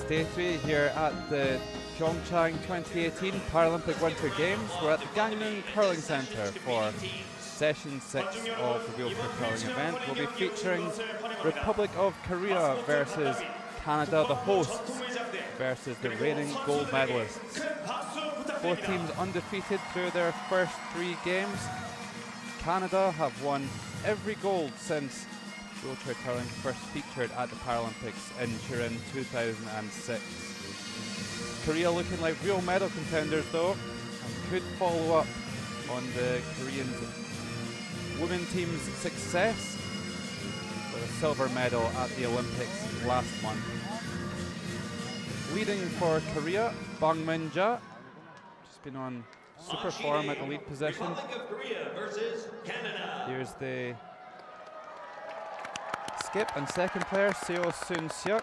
Day 3 here at the PyeongChang 2018 Paralympic Winter Games. We're at the Gangneung Curling Centre for Session 6 of the wheelchair curling event. We'll be featuring Republic of Korea versus Canada, the hosts, versus the reigning gold medalists. Both teams undefeated through their first 3 games. Canada have won every gold since wheelchair curling first featured at the Paralympics in Turin 2006. Korea looking like real medal contenders though, and could follow up on the Korean women team's success with a silver medal at the Olympics last month. Leading for Korea, PyeongChang, just been on super form at the lead position. Here's the skip and second player, Seo Soon-seok.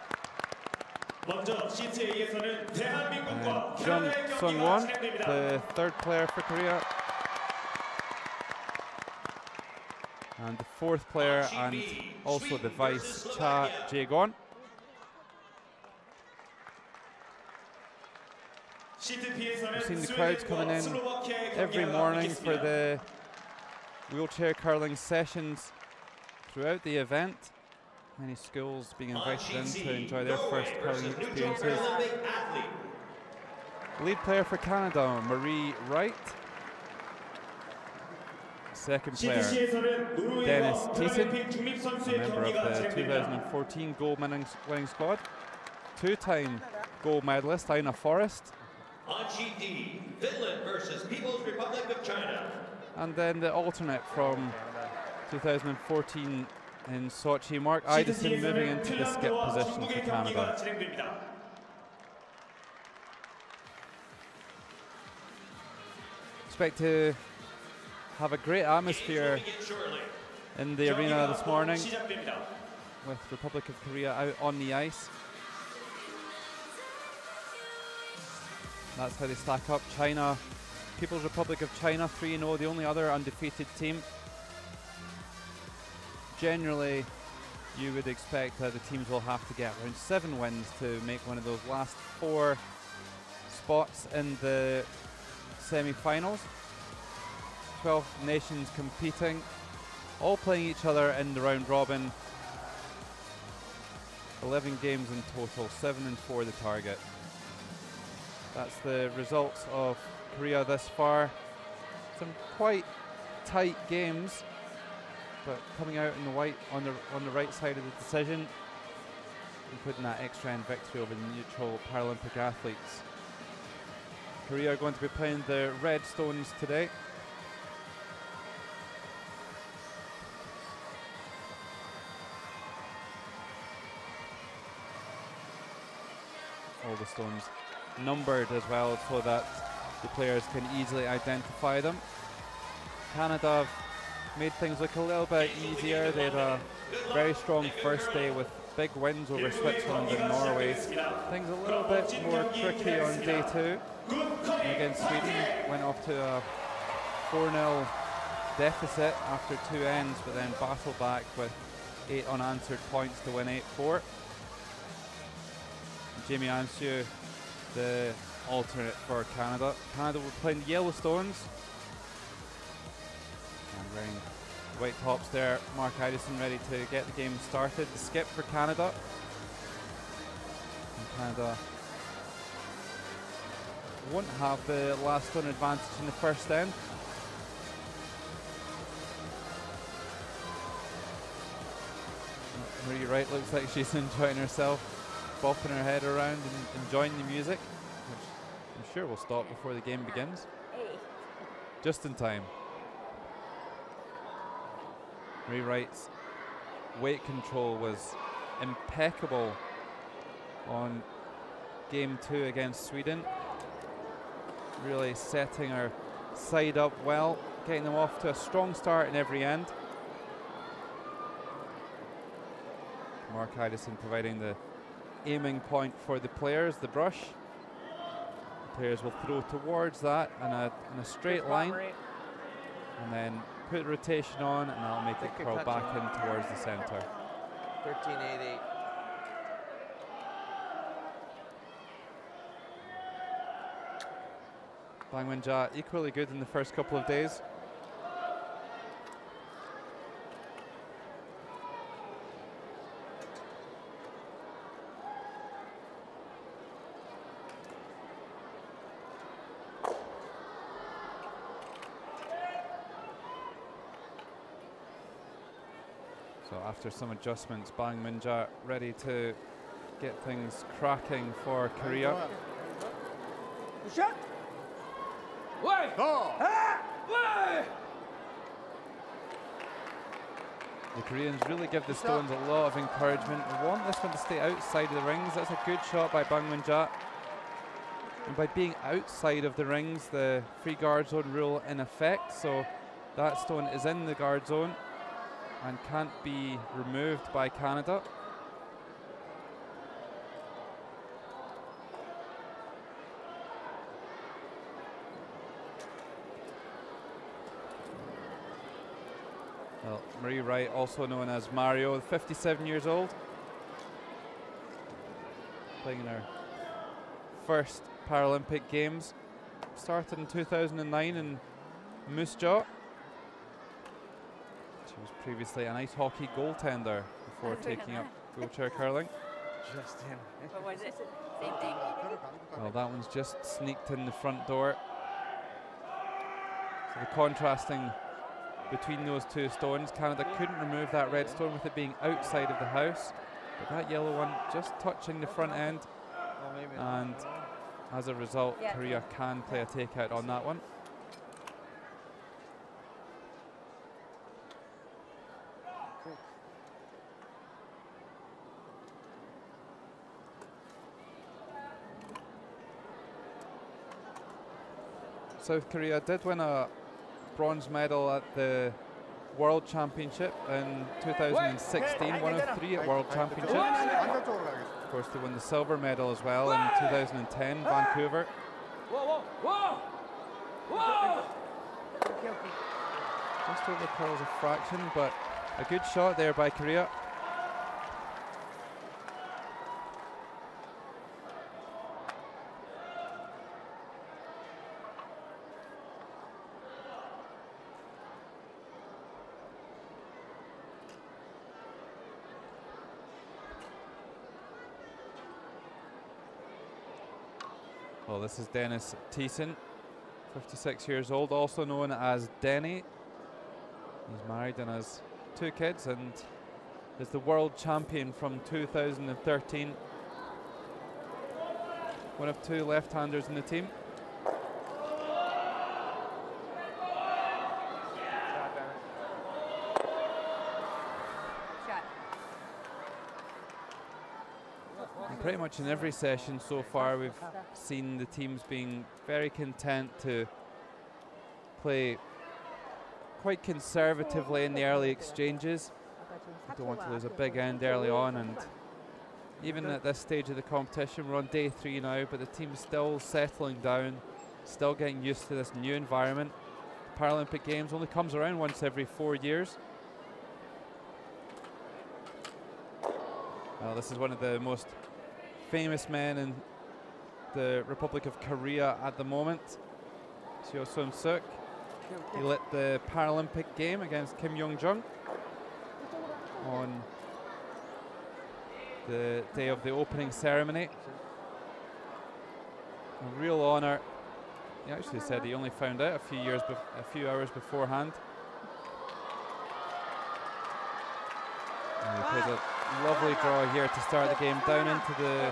Jung Sung-won, the third player for Korea. And the fourth player and also the vice, Cha Jae-gon. We've seen the crowds coming in every morning for the wheelchair curling sessions throughout the event. Many schools being invited in to enjoy their first curling experiences. Lead player for Canada, Marie Wright. Second player, Dennis Thiessen, a member of the 2014 gold winning squad. Two-time gold medalist, Aina Forrest. Finland versus People's Republic of China. And then the alternate from 2014 in Sochi, Mark Idison, moving into the skip position for Canada. Expect to have a great atmosphere in the arena this morning with Republic of Korea out on the ice. That's how they stack up. China, People's Republic of China, 3-0, the only other undefeated team. Generally, you would expect that the teams will have to get around 7 wins to make one of those last 4 spots in the semi-finals. 12 nations competing, all playing each other in the round robin. 11 games in total, 7-4 the target. That's the results of Korea this far. Some quite tight games, but coming out in the white on the right side of the decision and putting that extra end victory over the neutral Paralympic athletes. Korea are going to be playing the Red Stones today. All the stones numbered as well so that the players can easily identify them. Canada have made things look a little bit easier. They had a very strong first day with big wins over Switzerland and Norway. Things a little bit more tricky on day 2 against Sweden. Went off to a 4-0 deficit after 2 ends, but then battled back with 8 unanswered points to win 8-4. Jamie Ansu, the alternate for Canada. Canada will play in the Yellowstones. And wearing white tops there, Mark Idison ready to get the game started. The skip for Canada. And Canada won't have the last stone advantage in the first end. Marie Wright looks like she's enjoying herself, bopping her head around and enjoying the music, which I'm sure will stop before the game begins. Just in time. Marie Wright's weight control was impeccable on game 2 against Sweden. Really setting her side up well, getting them off to a strong start in every end. Mark Idison providing the aiming point for the players, the brush. The players will throw towards that in a straight line, and then put rotation on, and that'll make it curl back in towards the centre. 13.88. PyeongChang equally good in the first couple of days. So after some adjustments, PyeongChang ready to get things cracking for Korea. The Koreans really give the stones a lot of encouragement. They want this one to stay outside of the rings. That's a good shot by PyeongChang. And by being outside of the rings, the free guard zone rule in effect, so that stone is in the guard zone and can't be removed by Canada. Well, Marie Wright, also known as Mario, 57 years old, playing in her first Paralympic Games. Started in 2009 in Moose Jaw. She was previously an ice hockey goaltender before taking up wheelchair curling. Just in. What was it? Same thing. Well, that one's just sneaked in the front door. So the contrasting between those two stones, Canada couldn't remove that red stone with it being outside of the house, but that yellow one just touching the front end, and as a result, Korea can play a takeout on that one. South Korea did win a bronze medal at the World Championship in 2016, one of 3 at World Championships. Of course, they won the silver medal as well in 2010, Vancouver. Just over curls a fraction, but a good shot there by Korea. Well, this is Dennis Thiessen, 56 years old, also known as Denny. He's married and has 2 kids and is the world champion from 2013. One of 2 left-handers in the team. Pretty much in every session so far, we've seen the teams being very content to play quite conservatively in the early exchanges. Don't want to lose a big end early on, and even at this stage of the competition, we're on day 3 now, but the team's still settling down, still getting used to this new environment. The Paralympic Games only comes around once every 4 years. Well, this is one of the most famous men in the Republic of Korea at the moment, Seo Sun-suk. He lit the Paralympic game against Kim Young-jung on the day of the opening ceremony. A real honour. He actually said he only found out a few hours beforehand. And he played a lovely draw here to start the game down into the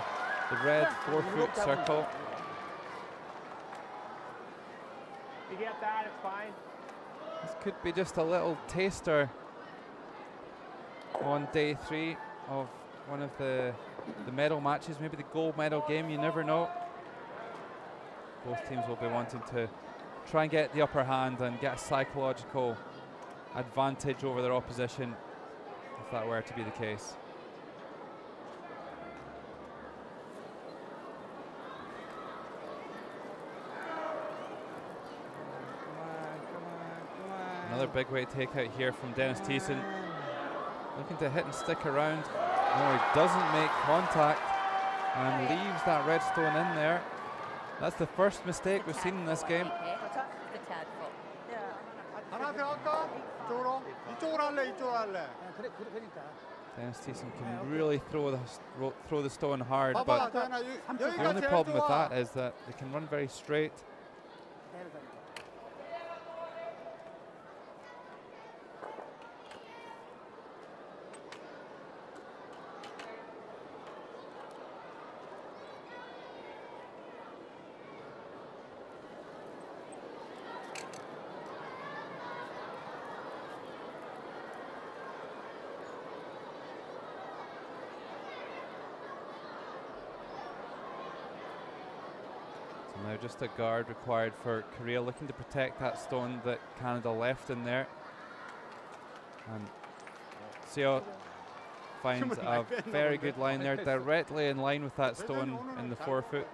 red 4-foot circle. You get that, it's fine. This could be just a little taster on day 3 of one of the medal matches, maybe the gold medal game, you never know. Both teams will be wanting to try and get the upper hand and get a psychological advantage over their opposition, if that were to be the case. Another big weight takeout here from Dennis Thiessen. Looking to hit and stick around. No, he doesn't make contact and leaves that red stone in there. That's the first mistake we've seen in this game. The tag fault. 하나 더 할까? 이쪽으로? 이쪽으로 할래? 이쪽으로 할래? Dennis Thiessen can really throw the stone hard, 봐봐, but 대현아, the 여기가 only 제일 problem with 좋아. that is that they can run very straight. Now just a guard required for Korea, looking to protect that stone that Canada left in there. And Seo finds a very good line there, directly in line with that stone in the forefoot.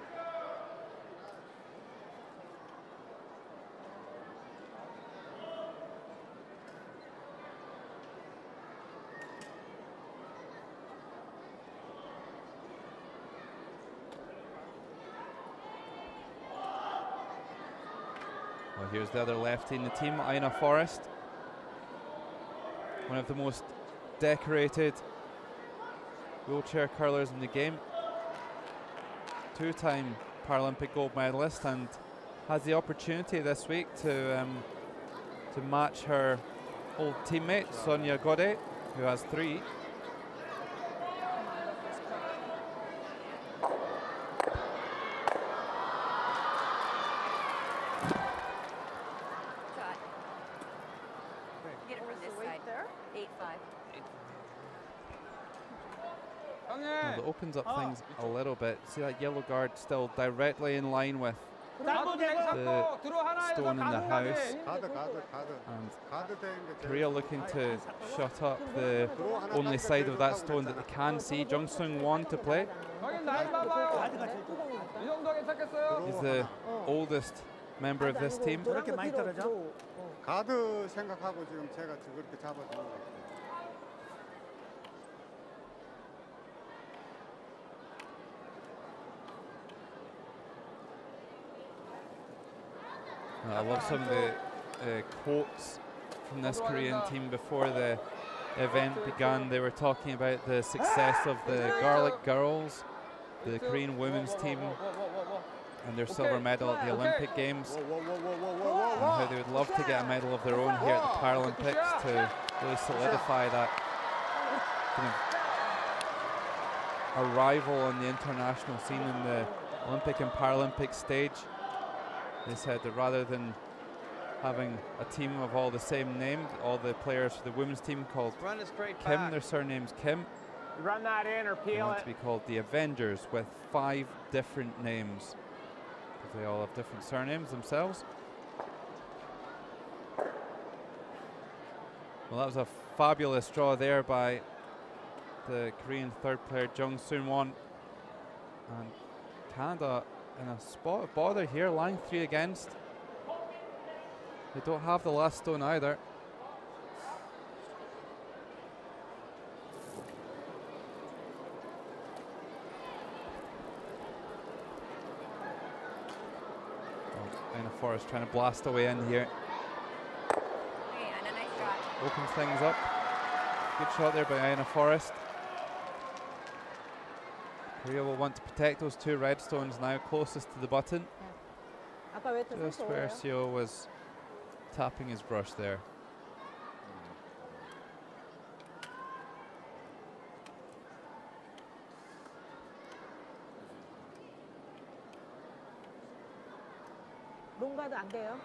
Well, here's the other lefty in the team, Aina Forrest. One of the most decorated wheelchair curlers in the game. Two-time Paralympic gold medalist, and has the opportunity this week to match her old teammate Sonia Gode, who has 3. Well, that opens up things a little bit. See that yellow guard still directly in line with the stone in the house. And Korea looking to shut up the only side of that stone that they can see. Jung-Sung Won to play. He's the oldest member of this team. 가드 생각하고 지금 제가 그렇게 잡아주는 거예요. I love some of the quotes from this Korean team before the event began. They were talking about the success of the Garlic Girls, the Korean women's team, and their silver medal at the Olympic Games, and how they would love to get a medal of their own here at the Paralympics to really solidify that kind of arrival on the international scene in the Olympic and Paralympic stage. They said that rather than having a team of all the same name, all the players for the women's team called Kim, their surname's Kim, Run that in or they peel want it. to be called the Avengers with 5 different names, because they all have different surnames themselves. Well, that was a fabulous draw there by the Korean third player, Jung-Sung Won. And Canada in a spot of bother here, line 3 against. They don't have the last stone either. Aina Forrest trying to blast away in here. Okay, and a nice shot. Opens things up. Good shot there by Aina Forrest. Korea will want to protect those 2 red stones now, closest to the button. Just where Seo was tapping his brush there. 롱가도 안 돼요?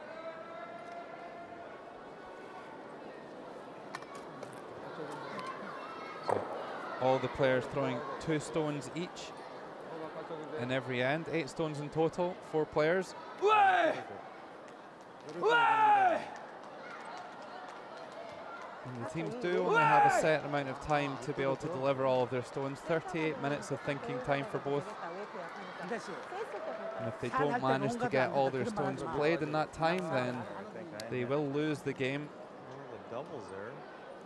So all the players throwing 2 stones each in every end. 8 stones in total, 4 players. And the teams do only have a set amount of time to be able to deliver all of their stones. 38 minutes of thinking time for both. And if they don't manage to get all their stones played in that time, then they will lose the game. The doubles there.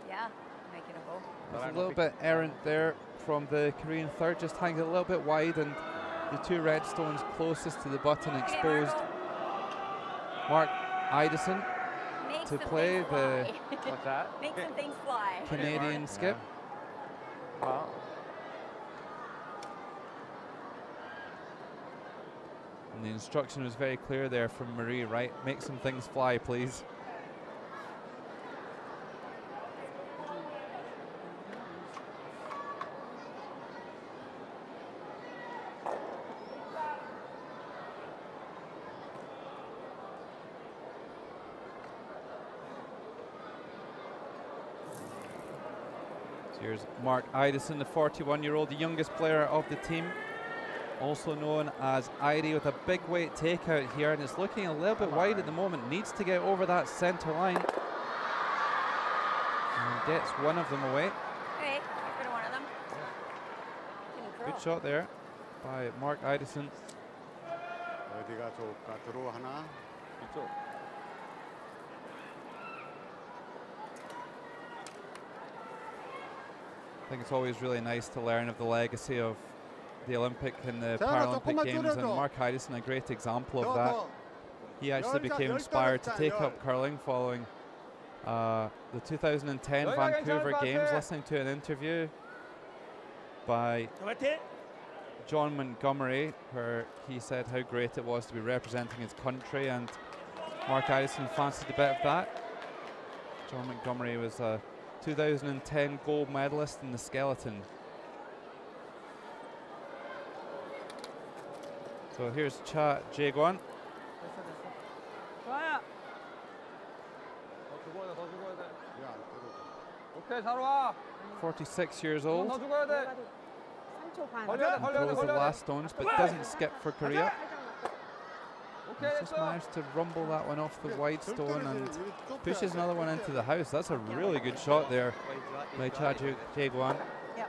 Yeah, making a bow. It's a little bit errant there from the Korean third, just hanging a little bit wide, and the two red stones closest to the button exposed. Mark Idison Make to some play things the fly. What's that? Make some things fly. Canadian skip. Well, And the instruction was very clear there from Marie, right? Make some things fly, please. So here's Mark Idison, the 41-year-old, the youngest player of the team. Also known as Irie, with a big weight takeout here, and it's looking a little bit wide at the moment. Needs to get over that center line. And gets one of them away. Okay, get rid of one of them. Good shot there by Mark Idison. 어디가 좋을까? 드로우 하나. 이쪽. I think it's always really nice to learn of the legacy of the Olympic and the 자, Paralympic 조금만 Games, and 줄여줘. Mark Idison a great example of 더, that. 더. He actually became inspired to take up curling following the 2010 Vancouver Games. Listening to an interview by John Montgomery, where he said how great it was to be representing his country, and Mark Idison fancied a bit of that. John Montgomery was a 2010 gold medalist in the skeleton. So here's Cha Jae-gwon. 좋아요. 더 죽어야 돼, 더 죽어야 돼. 왜안 들어가? 오케이, 잘 와. 46 years old. 더 죽어야 돼. 3초 반. 걸려야 돼, And 걸려야 돼, throws the 걸려야 돼. last stones, but doesn't skip for Korea. 오케이, He's just 됐어. managed to rumble that one off the wide 덜 stone 떨어지는 and 이거 좁혀야 pushes 돼. another one into the house. That's a really good shot there by Cha Jae-gwon. Yep.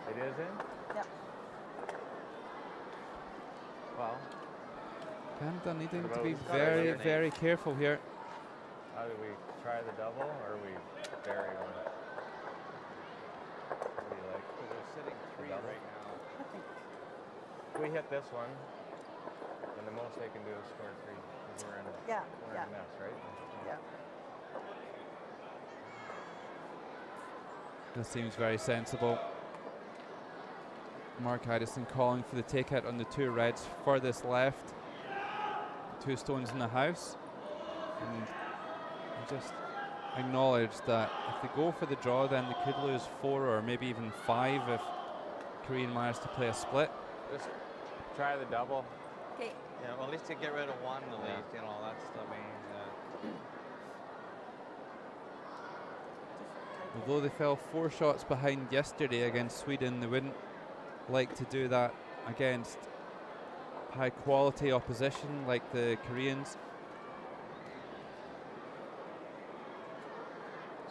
It is in? Yep. Well, Canada needing to What be about very, Canada? very careful here. how do we try the double or we bury one? What do you like? We're sitting three right now. If we hit this one, then the most they can do is score three. 'Cause we're in Yeah, we're yeah. in a mess, right? Yeah. This seems very sensible. Mark Idison calling for the takeout on the two reds furthest left. Two stones in the house. And he just acknowledged that if they go for the draw, then they could lose 4 or maybe even 5 if Korean managed to play a split. Just try the double. Okay, Yeah, well, at least to get rid of one, at least, you know, that's the main. Although they fell 4 shots behind yesterday against Sweden, they wouldn't like to do that against high quality opposition like the Koreans.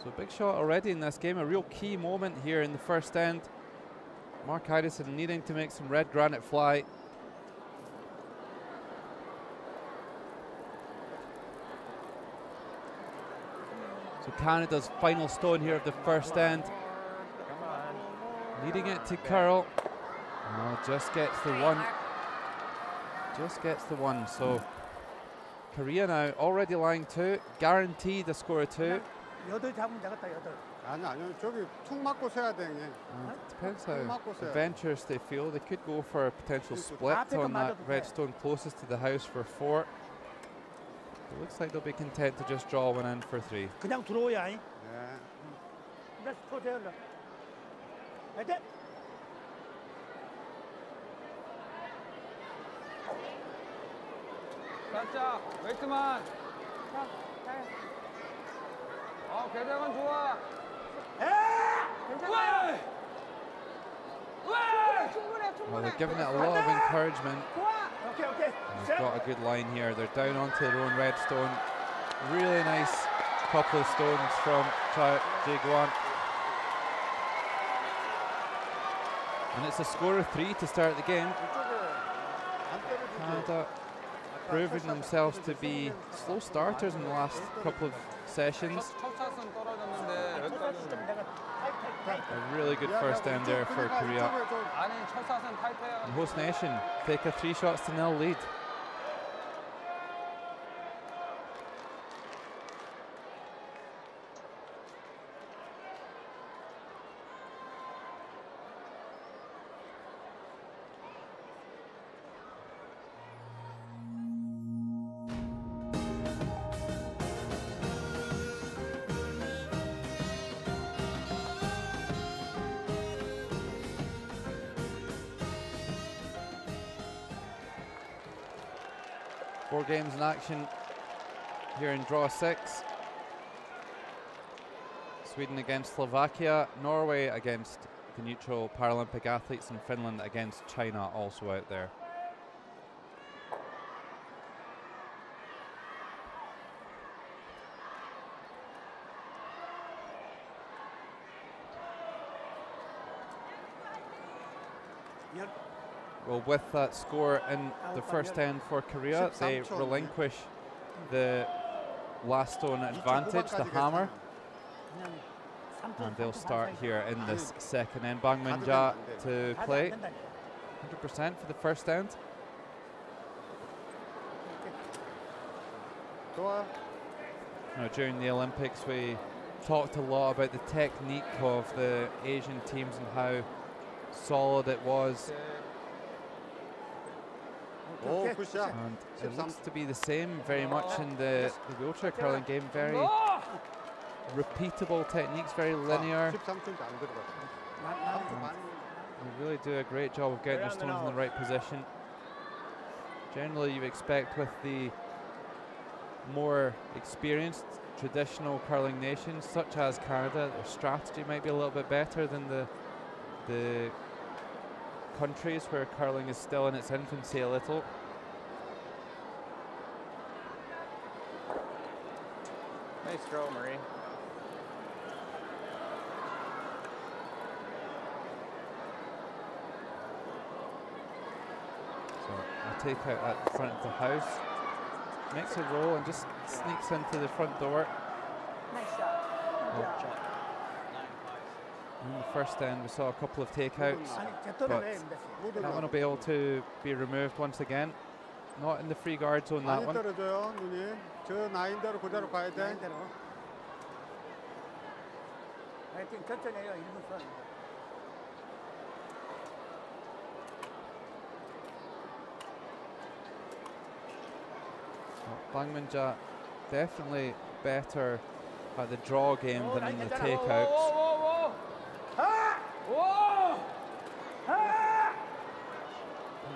So big shot already in this game, a real key moment here in the first end. Mark Idison needing to make some red granite fly. So Canada's final stone here of the first end. Come on. Needing it to curl. Oh, just gets the one. Just gets the one. So Korea now already lying 2, guaranteed a score of 2. 8 잡으면 되겠다, 8. 아니, 저기 툭 맞고 서야 돼. Depends how adventurous they feel. They could go for a potential split on that red stone closest to the house for 4. It looks like they'll be content to just draw one in for 3. 그냥 들어오야. 네. Let's put it. 화이팅! 살짝 웨이트만. 개장은 좋아. 괜찮아요. 충분해, Well, 충분해. they're giving it a lot of encouragement. 좋아. 오케이. And they've got a good line here. They're down onto their own red stone. Really nice couple of stones from Cha Jae-gwon. And it's a score of 3 to start the game. Canada proving themselves to be slow starters in the last couple of sessions. 첫 차선 떨어졌는데 A really good first end there for Korea. And host nation take a 3-0 lead. Four games in action here in draw 6. Sweden against Slovakia, Norway against the neutral Paralympic athletes, and Finland against China also out there. Well, with that score in the first end for Korea, they relinquish the last stone advantage, the hammer. And they'll start here in this second end. PyeongChang to play 100% for the first end. Now, during the Olympics, we talked a lot about the technique of the Asian teams and how solid it was. And it looks to be the same very much in the wheelchair curling game. Very repeatable techniques, very linear. They really do a great job of getting the stones in the right position. Generally, you expect with the more experienced traditional curling nations, such as Canada, their strategy might be a little bit better than the countries where curling is still in its infancy a little. Nice throw, Marie. So a take out at the front of the house, makes a roll and just sneaks into the front door. Nice shot. In the first end we saw a couple of takeouts, but that one will be able to be removed once again. Not in the free guard zone, that one. PyeongChang definitely better at the draw game than in the takeouts.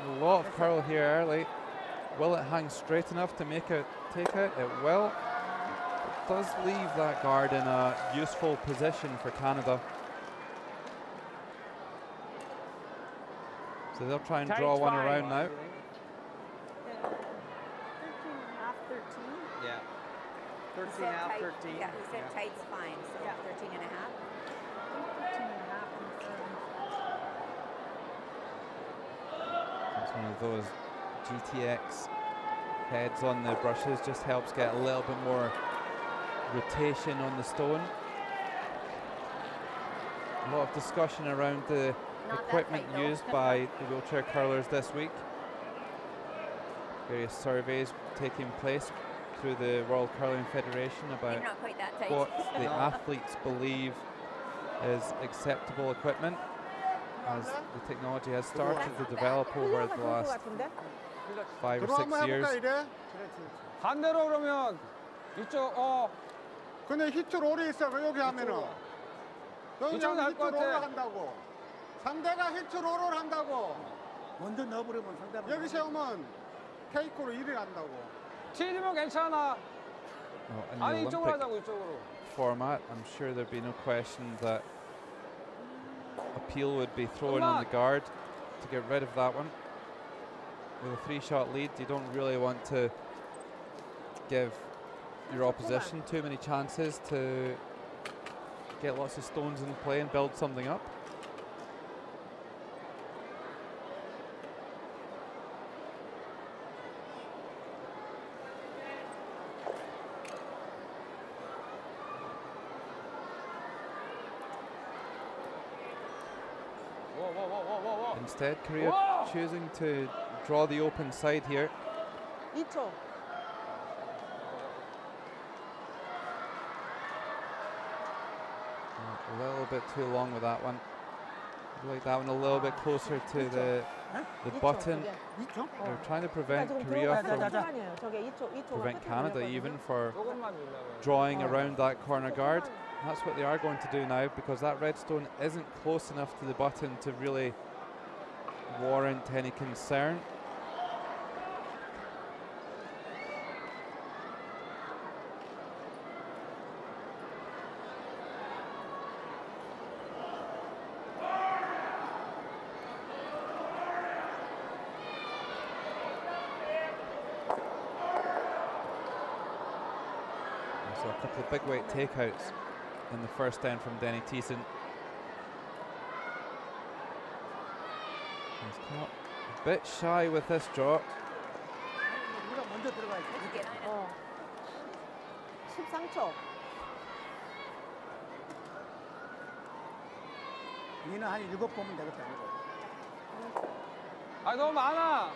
A lot of curl here early. Will it hang straight enough to make a takeout? It will. It does leave that guard in a useful position for Canada. So they'll try and draw one around now. 13.5, 13. Yeah. 13 He said half, tight. 13. Yeah, he said tight's fine, so 13 and a half. 13.5 confirmed. It's one of those GTX heads on the brushes, just helps get a little bit more rotation on the stone. A lot of discussion around the equipment used by the wheelchair curlers this week. Various surveys taking place through the World Curling Federation about Not quite that tight. what the athletes believe is acceptable equipment, as the technology has started to develop over the last 5 or 6 years. 반대로 그러면 이쪽 근데 히트롤이 있어. 여기 하면은 여기 이쪽은 하면 할것 같아. 히트롤을 한다고. 상대가 히트롤을 한다고. 먼저 넣어버리면 상대방 여기 세우면 케이크로 일을 한다고. 튀리면 괜찮아. In the 아니 이쪽으로 Olympic 하자고 이쪽으로. format, I'm sure there'd be no question that appeal would be thrown on the guard to get rid of that one. With a 3-shot lead, you don't really want to give your opposition too many chances to get lots of stones in play and build something up. Instead, Korea choosing to draw the open side here. 2초. A little bit too long with that one. I'd like that one a little bit closer to the button. They're trying to prevent Korea from prevent Canada even for drawing around that corner guard. That's what they are going to do now, because that red stone isn't close enough to the button to really warrant any concern. So a couple of big weight takeouts in the first end from Denny Thiessen. He's caught a bit shy with this draw. 13초. 얘는 한 7번은 되겠다. 아 너무 많아.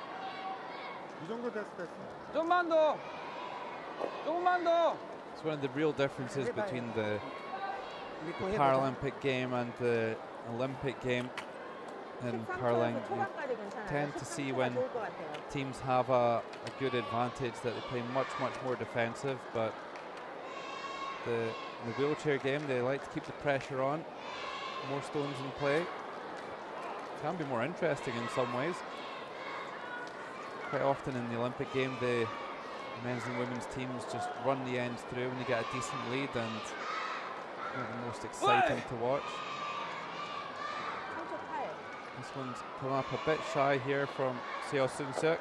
이 정도 됐어. 좀만 더. 조금만 더. It's one of the real differences between the Paralympic game and the Olympic game in curling. You tend to see when teams have a good advantage that they play much more defensive, but in the wheelchair game they like to keep the pressure on, more stones in play. Can be more interesting in some ways. Quite often in the Olympic game the men's and women's teams just run the ends through when they get a decent lead, and not the most exciting to watch. This one's come up a bit shy here from Seo Soon-suk.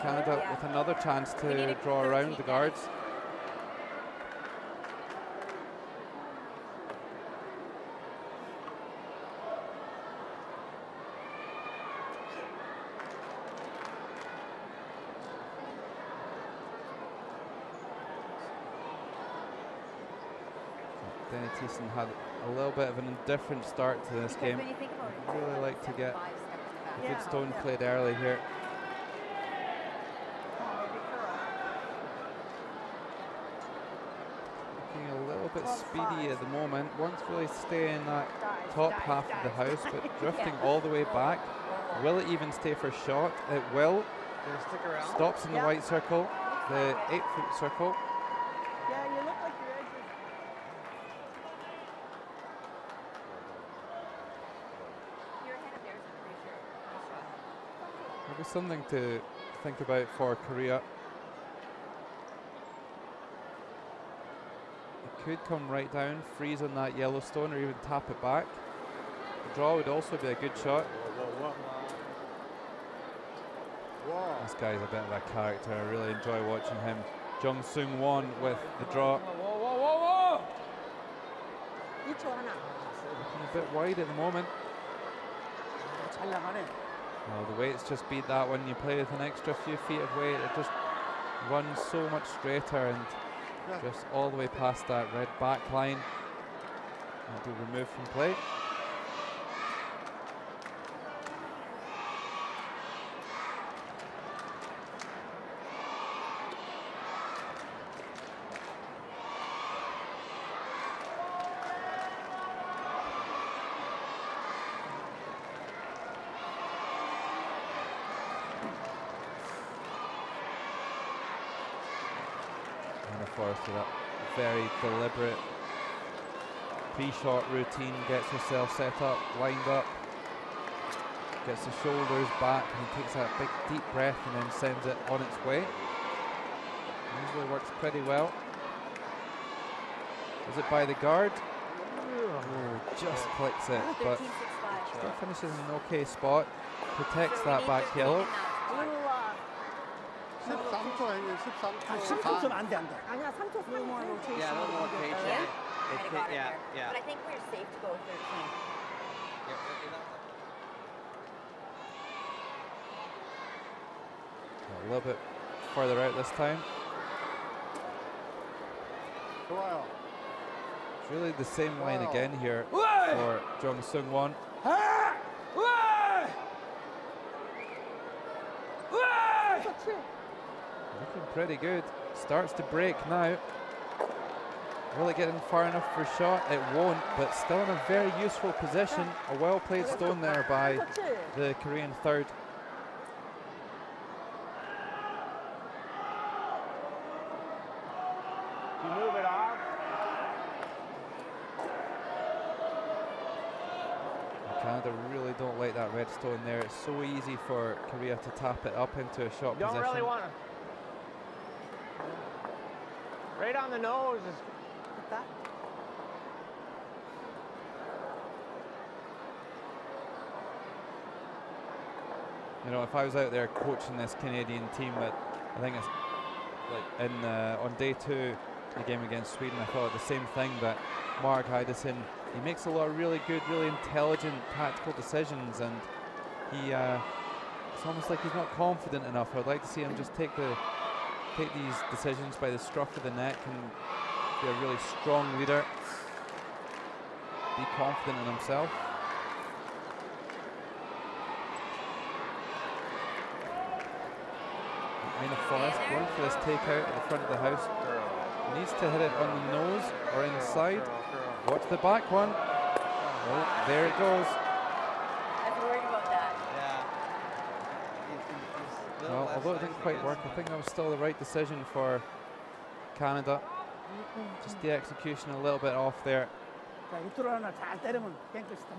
Canada with another chance to draw around the guards. Denny Thiessen had a little bit of an indifferent start to this game. I'd really like to get a good stone played early here. Looking a little bit speedy at the moment. Wants to really stay in that top half of the house, but drifting all the way back. Will it even stay for a shot? It will. Stops in the white circle, the 8-foot circle. Yeah, you look like your edges. Maybe something to think about for Korea. It could come right down, freeze on that yellow stone, or even tap it back. The draw would also be a good shot. This guy's a bit of a character. I really enjoy watching him. Jung Seung Won with the draw. Looking a bit wide at the moment. Well, the weights just beat that one. You play with an extra few feet of weight, it just runs so much straighter and just all the way past that red back line. And to remove from play. To that very deliberate pre-shot routine, gets herself set up, lined up, gets the shoulders back, and takes that big deep breath and then sends it on its way. Usually works pretty well. Is it by the guard? Oh, just clicks it, but still finishes in an okay spot. Protects that back yellow. 13초 아니에요? 13초. 13점 안 돼. 아니야, 3초 3. Yeah, a little more patient. Yeah. But I think we're safe to go with 13. A little bit further out this time. 좋아요. It's really the same line again here for Jong-Sung Won. Looking pretty good. Starts to break now. Will it get in far enough for a shot? It won't, but still in a very useful position. A well-played stone there by the Korean third. You move it off. Canada really don't like that red stone there. It's so easy for Korea to tap it up into a shot Don't position. really want to. Right on the nose. You know, if I was out there coaching this Canadian team, I think it's like on day 2, the game against Sweden, I thought the same thing. But Mark Hidison, he makes a lot of really good, really intelligent tactical decisions, and it's almost like he's not confident enough. I'd like to see him just take these decisions by the scruff of the neck and be a really strong leader, be confident in himself. Mina Forrest going for this takeout at the front of the house. Needs to hit it on the nose or inside. Watch the back one. Oh, there it goes. I was worried about that. Yeah. Well, although it didn't quite work, I think that was still the right decision for Canada. Just the execution a little bit off there. 자, 밑으로 하나 잘 때리면 땡끝이다.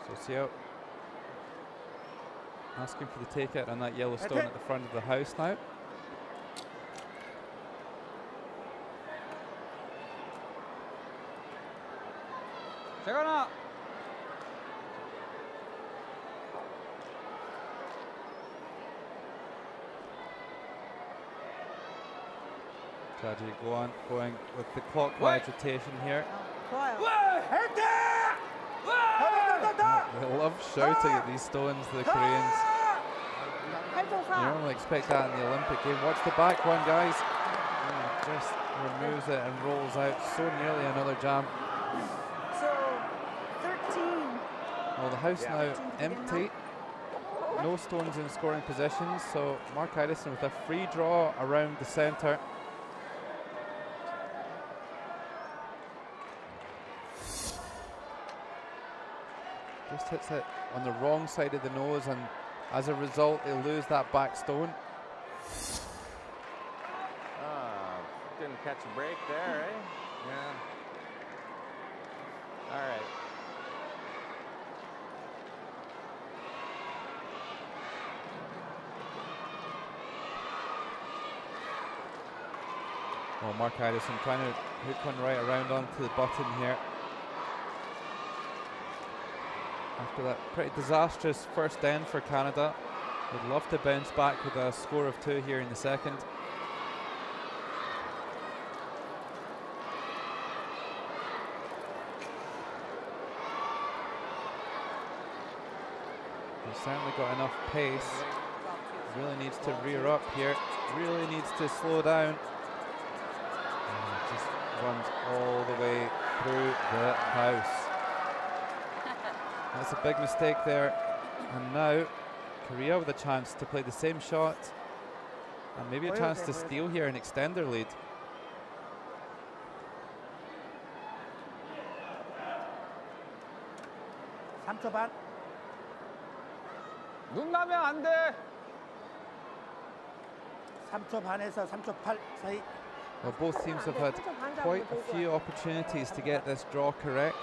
So Seo asking for the takeout on that yellow stone at the front of the house now. 재건아. Tragic going with the clockwise rotation here. 좋아요. They love shouting at these stones, the Koreans. You 8.4. normally expect that in the Olympic game. Watch the back one, guys. Just removes it and rolls out. So nearly another jam. So 13. Well, the house now empty. No stones in scoring positions. So Mark Idison with a free draw around the centre. Just hits it on the wrong side of the nose, and as a result, they lose that back stone. Didn't catch a break there, eh? Yeah. All right. Well, Mark Idison trying to hook one right around onto the button here. After that pretty disastrous first end for Canada, would love to bounce back with a score of 2 here in the second. He's certainly got enough pace. Really needs to rear up here. Really needs to slow down. Just runs all the way through the house. That's a big mistake there. And now Korea with a chance to play the same shot and maybe a chance to steal here and extend their lead. 삼초 반. 눈 가면 안 돼. 3초 반에서 3초 8 사이. Well, both teams have had quite a few opportunities to get this draw correct.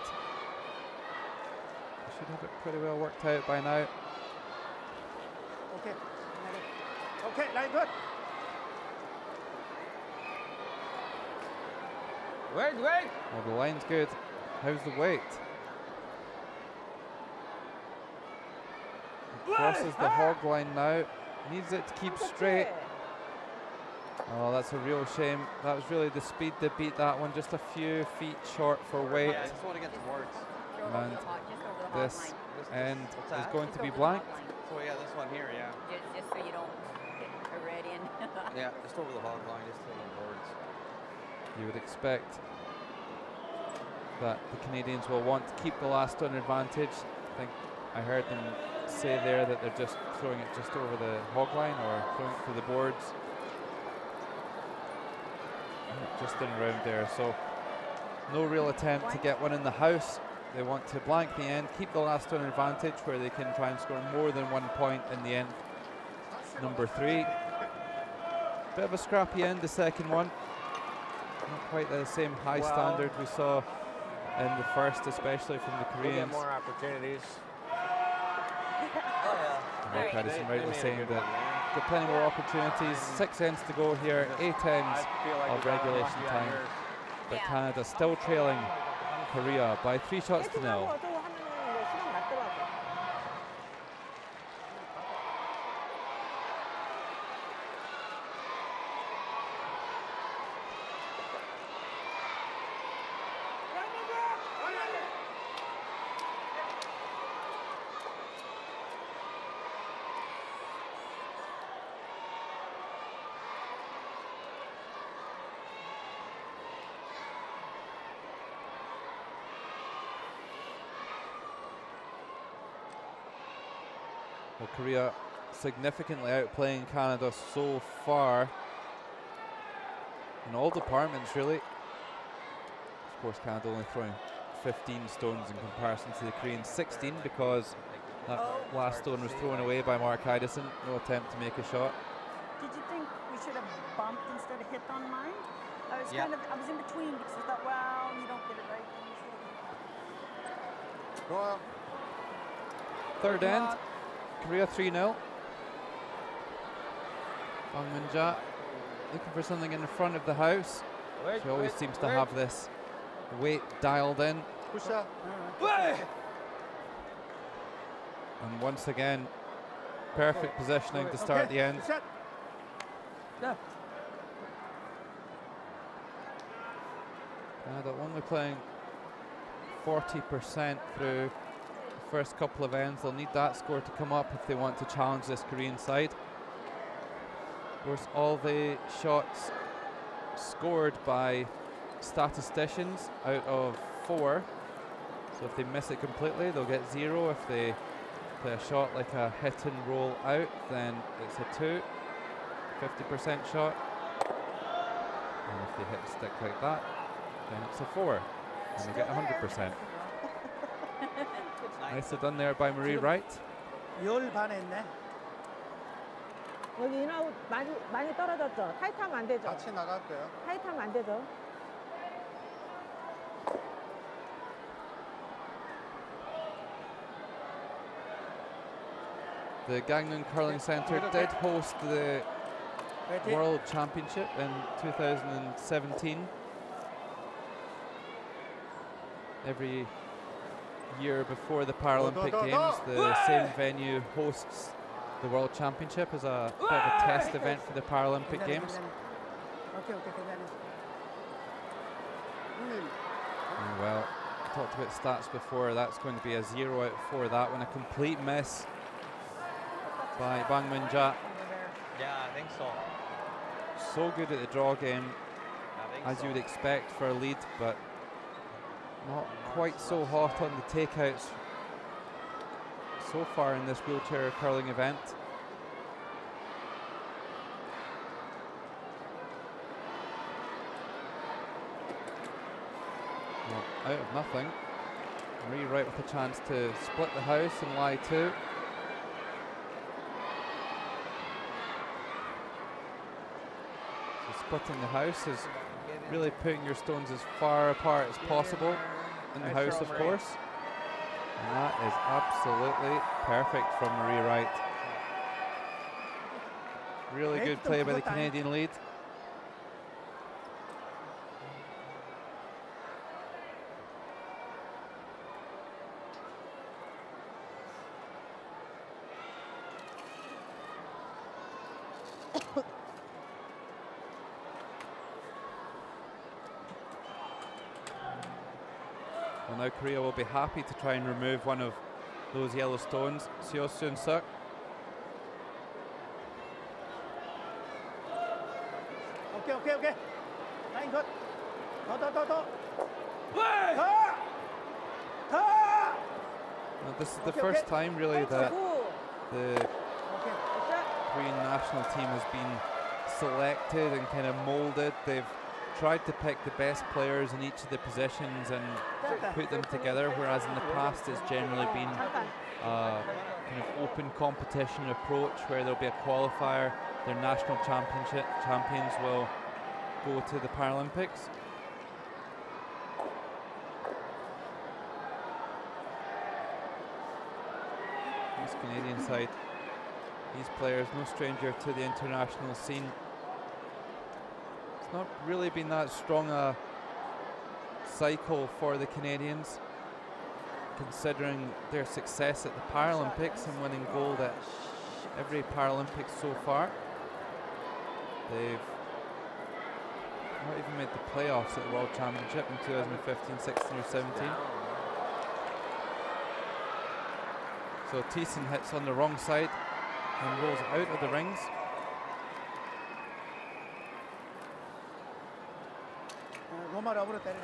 They should have it pretty well worked out by now. 오케이. 오케이, 라인 굿. Wait. Well, the line's good. How's the weight? He crosses the hog line now. Needs it to keep straight. Oh, that's a real shame. That was really the speed that beat that one. Just a few feet short for weight. Yeah, I just want to get the words. And this end is going to be blank. So yeah, this one here, yeah. Just so you don't get a red in. Yeah, just over the hog line, just to the boards. You would expect that the Canadians will want to keep the last stone advantage. I think I heard them say there that they're just throwing it just over the hog line or throwing it to the boards. Just in around there, so no real attempt to get one in the house. They want to blank the end, keep the last stone advantage where they can try and score more than 1 point in the end. Number 3. Bit of a scrappy end, the second one. Not quite the same high standard we saw in the first, especially from the Koreans. We'll get more opportunities. Mark Addison rightly saying that get plenty more opportunities. 6 ends to go here, 8 ends of regulation time. But Canada still trailing Korea by 3 shots to 0. Well, Korea significantly outplaying Canada so far in all departments, really. Of course, Canada only throwing 15 stones in comparison to the Koreans, 16 because that last stone was thrown away by Mark Addison. No attempt to make a shot. Did you think we should have bumped instead of hit on mine? I was I was in between because I thought, well, you don't get it right. 좋아요. Third end, Korea 3-0. PyeongChang looking for something in the front of the house. She always seems to have this weight dialed in. 굿샷. And once again, perfect positioning to start the end. Canada only playing 40% through the first couple of ends. They'll need that score to come up if they want to challenge this Korean side. Of course, all the shots scored by statisticians out of 4. So if they miss it completely, they'll get 0. If they play a shot like a hit and roll out, then it's a 2, 50% shot. And if they hit a stick like that, then it's a 4, and they get 100%. Nicely done there by Marie Wright. 열 반에 있네. 여기 인아웃 많이 떨어졌죠? 타이트하면 안 되죠? 같이 나갈게요. 타이트하면 안 되죠? The Gangneung Curling Centre did host the World Championship in 2017. Every year before the Paralympic Games, the same venue hosts the World Championship as a bit of a test event for the Paralympic Games. Well, I talked about stats before. That's going to be a 0 out of 4. That one, a complete miss by PyeongChang. Yeah, I think so. So good at the draw game, as you would expect for a lead, but not quite so hot on the takeouts so far in this wheelchair curling event. Well, out of nothing. Marie Wright with a chance to split the house and lie 2. So splitting the house is really putting your stones as far apart as possible in the house, of course. And that is absolutely perfect from Marie Wright. Really good play by the Canadian lead. Well, now Korea will be happy to try and remove one of those yellow stones. Seo Soon-suk. 오케이. 라인 컷. 더. Now, this is the first time really that the Korean national team has been selected and kind of molded. They've tried to pick the best players in each of the positions and put them together, whereas in the past it's generally been a kind of open competition approach where there'll be a qualifier, their national champions will go to the Paralympics. This Canadian side, these players, no stranger to the international scene. It's not really been that strong a cycle for the Canadians, considering their success at the Paralympics and winning gold at every Paralympics so far. They've not even made the playoffs at the World Championship in 2015, 16 or 17. So Thiessen hits on the wrong side and rolls out of the rings. 로마 러브로 때려.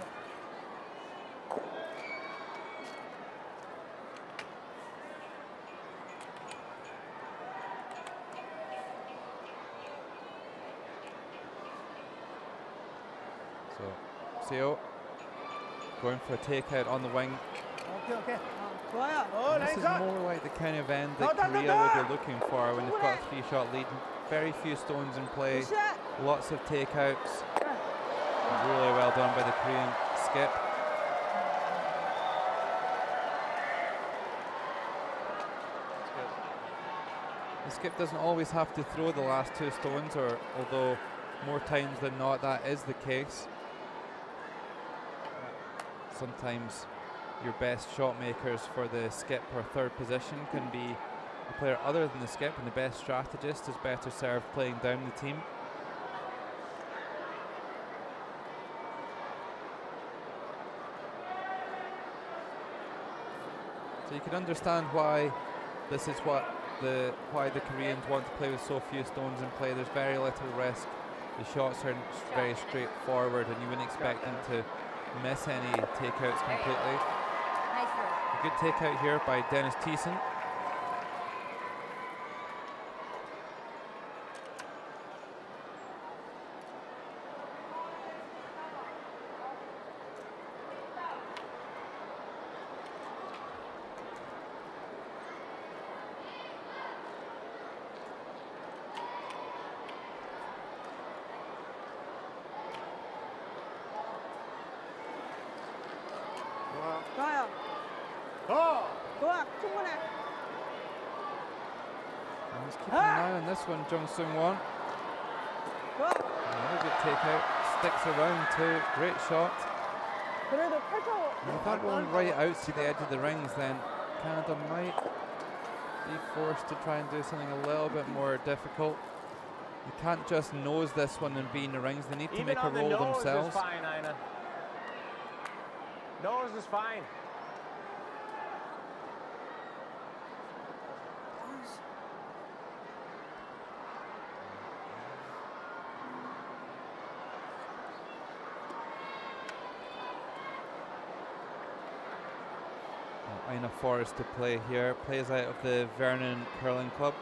So Seo going for a takeout on the wing. 오케이. This is more like the kind of end that Korea will be looking for when they've got a 3-shot lead. Very few stones in play, lots of takeouts. Really well done by the Korean skip. The skip doesn't always have to throw the last 2 stones, although more times than not that is the case. Sometimes your best shot makers for the skip or third position can be a player other than the skip, and the best strategist is better served playing down the team. So you can understand why this is why the Koreans want to play with so few stones in play. There's very little risk. The shots are very straightforward, and you wouldn't expect them to miss any takeouts completely. A good takeout here by Dennis Thiessen. 좋아, 충분해. And he's keeping an eye on this one, Jung Seung-won. Another good takeout, sticks around too, great shot. 그래도 펼쳐. If that one right out to the edge of the rings, then Canada might be forced to try and do something a little bit more difficult. You can't just nose this one and be in the rings, they need to make a roll themselves. Nose is fine, Ina. Nose is fine. Ina Forrest to play here, plays out of the Vernon Curling Club.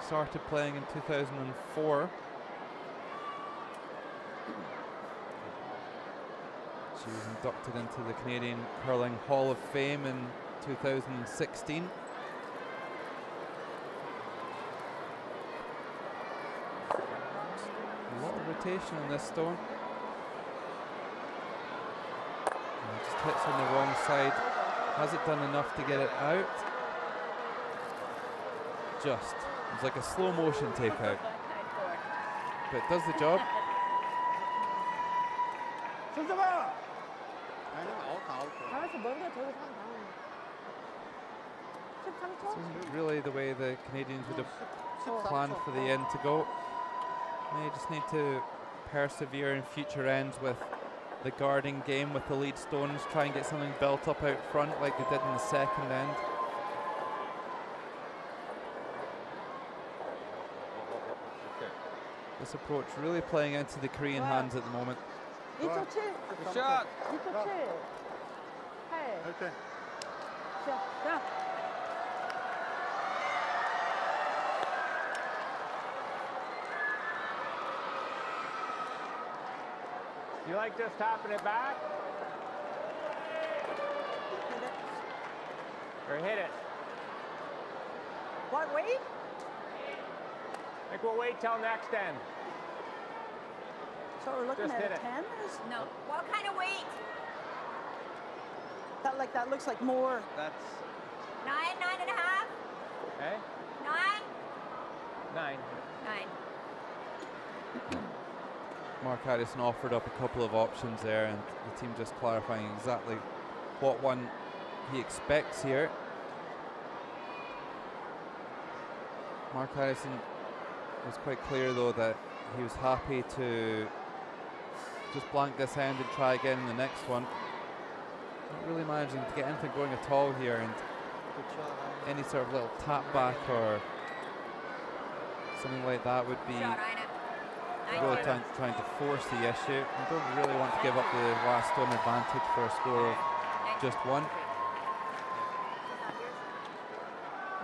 Started playing in 2004. She was inducted into the Canadian Curling Hall of Fame in 2016. A lot of rotation on this stone. And just hits on the wrong side. Has it done enough to get it out? Just. It's like a slow motion takeout. But it does the job. 알았어, 먼저 저기 사람 나오네. 13초? This isn't really the way the Canadians would have planned for the end to go. They just need to persevere in future ends with the guarding game with the lead stones, try and get something built up out front like they did in the second end. This approach really playing into the Korean hands at the moment. 2초 7. Good shot. 2초 7. 8. 오케이. 시작. 자. You like just tapping it back? Hit it. Or hit it? What, wait? I think we'll wait till next end. So we're looking Just at hit a it. 10? No. What kind of weight? That looks like more. That's 9, 9.5? Okay? 9? 9. 9. Mark Addison offered up a couple of options there, and the team just clarifying exactly what one he expects here. Mark Addison was quite clear though that he was happy to just blank this end and try again in the next one. Not really managing to get anything going at all here, and any sort of little tap back or something like that would be Shot, Ina. really trying to force the issue. We don't really want to give up the last stone advantage for a score of just one.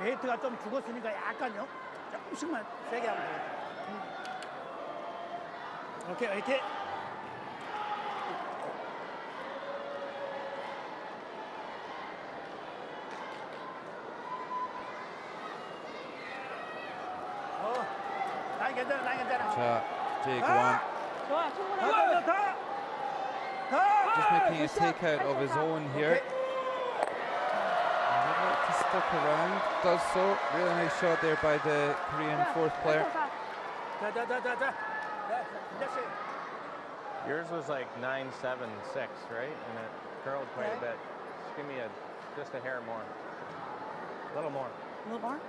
웨이트가 좀 죽었으니까 약간요. 조금씩만 세게 하면 되겠다. 오케이, 오케이. 라인 괜찮아, 라인 괜찮아. Cha Jae-kwon 좋아, 충분해. just making a takeout of his own here. And would like to stick around, does so. Really nice shot there by the Korean fourth player. 자. Yours was like 9.76, right? And it curled quite a bit. Just give me just a hair more. A little more. A little more?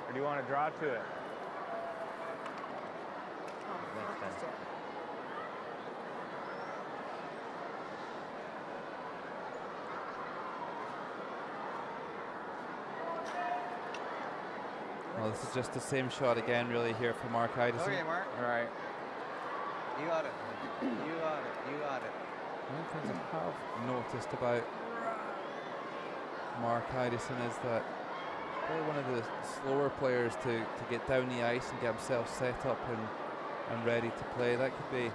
Or do you want to draw to it? That's it. Well, this is just the same shot again, really, here for Mark Addison. okay, Mark. All right. You got it. You got it. You got it. One thing I have noticed about Mark Addison is that probably one of the slower players to get down the ice and get himself set up and ready to play. That could be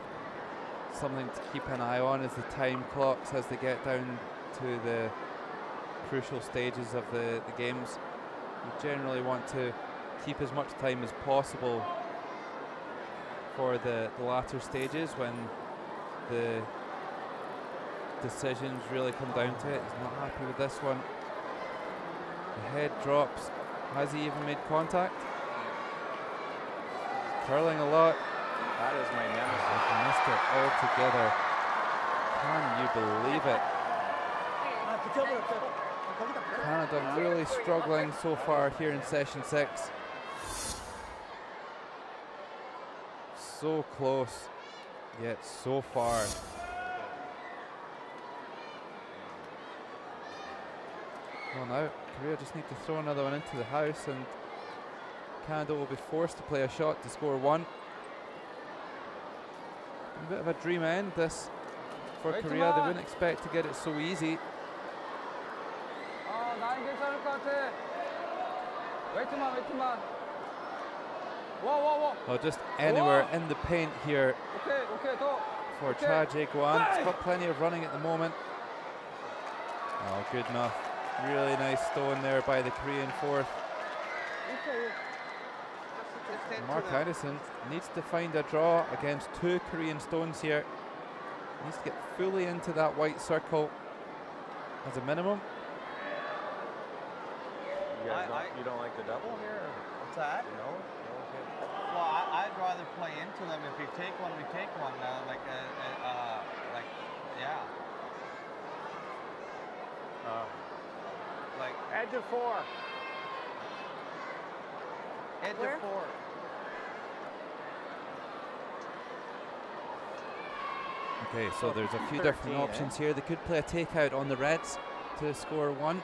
something to keep an eye on as the time clocks as they get down to the crucial stages of the games. You generally want to keep as much time as possible for the latter stages when the decisions really come down to it. He's not happy with this one. The head drops. Has he even made contact? Curling a lot. That is my nemesis. He missed it altogether. Can you believe it? Canada really struggling so far here in session 6. So close, yet so far. Well, now Korea just need to throw another one into the house, and Canada will be forced to play a shot to score one. A bit of a dream end this for Korea. They wouldn't expect to get it so easy. Oh, just anywhere in the paint here for Cha Jae-kwon. He's got plenty of running at the moment. Oh, good enough. Really nice stone there by the Korean fourth. Mark Addison needs to find a draw against two Korean stones here. Needs to get fully into that white circle as a minimum. You don't like the double here? What's that? No? Well, I'd rather play into them. If you take one, we take one. Yeah. Like Edge of 4. edge Where? of 4. Okay, so there's a few 13, different options here. They could play a takeout on the reds to score one.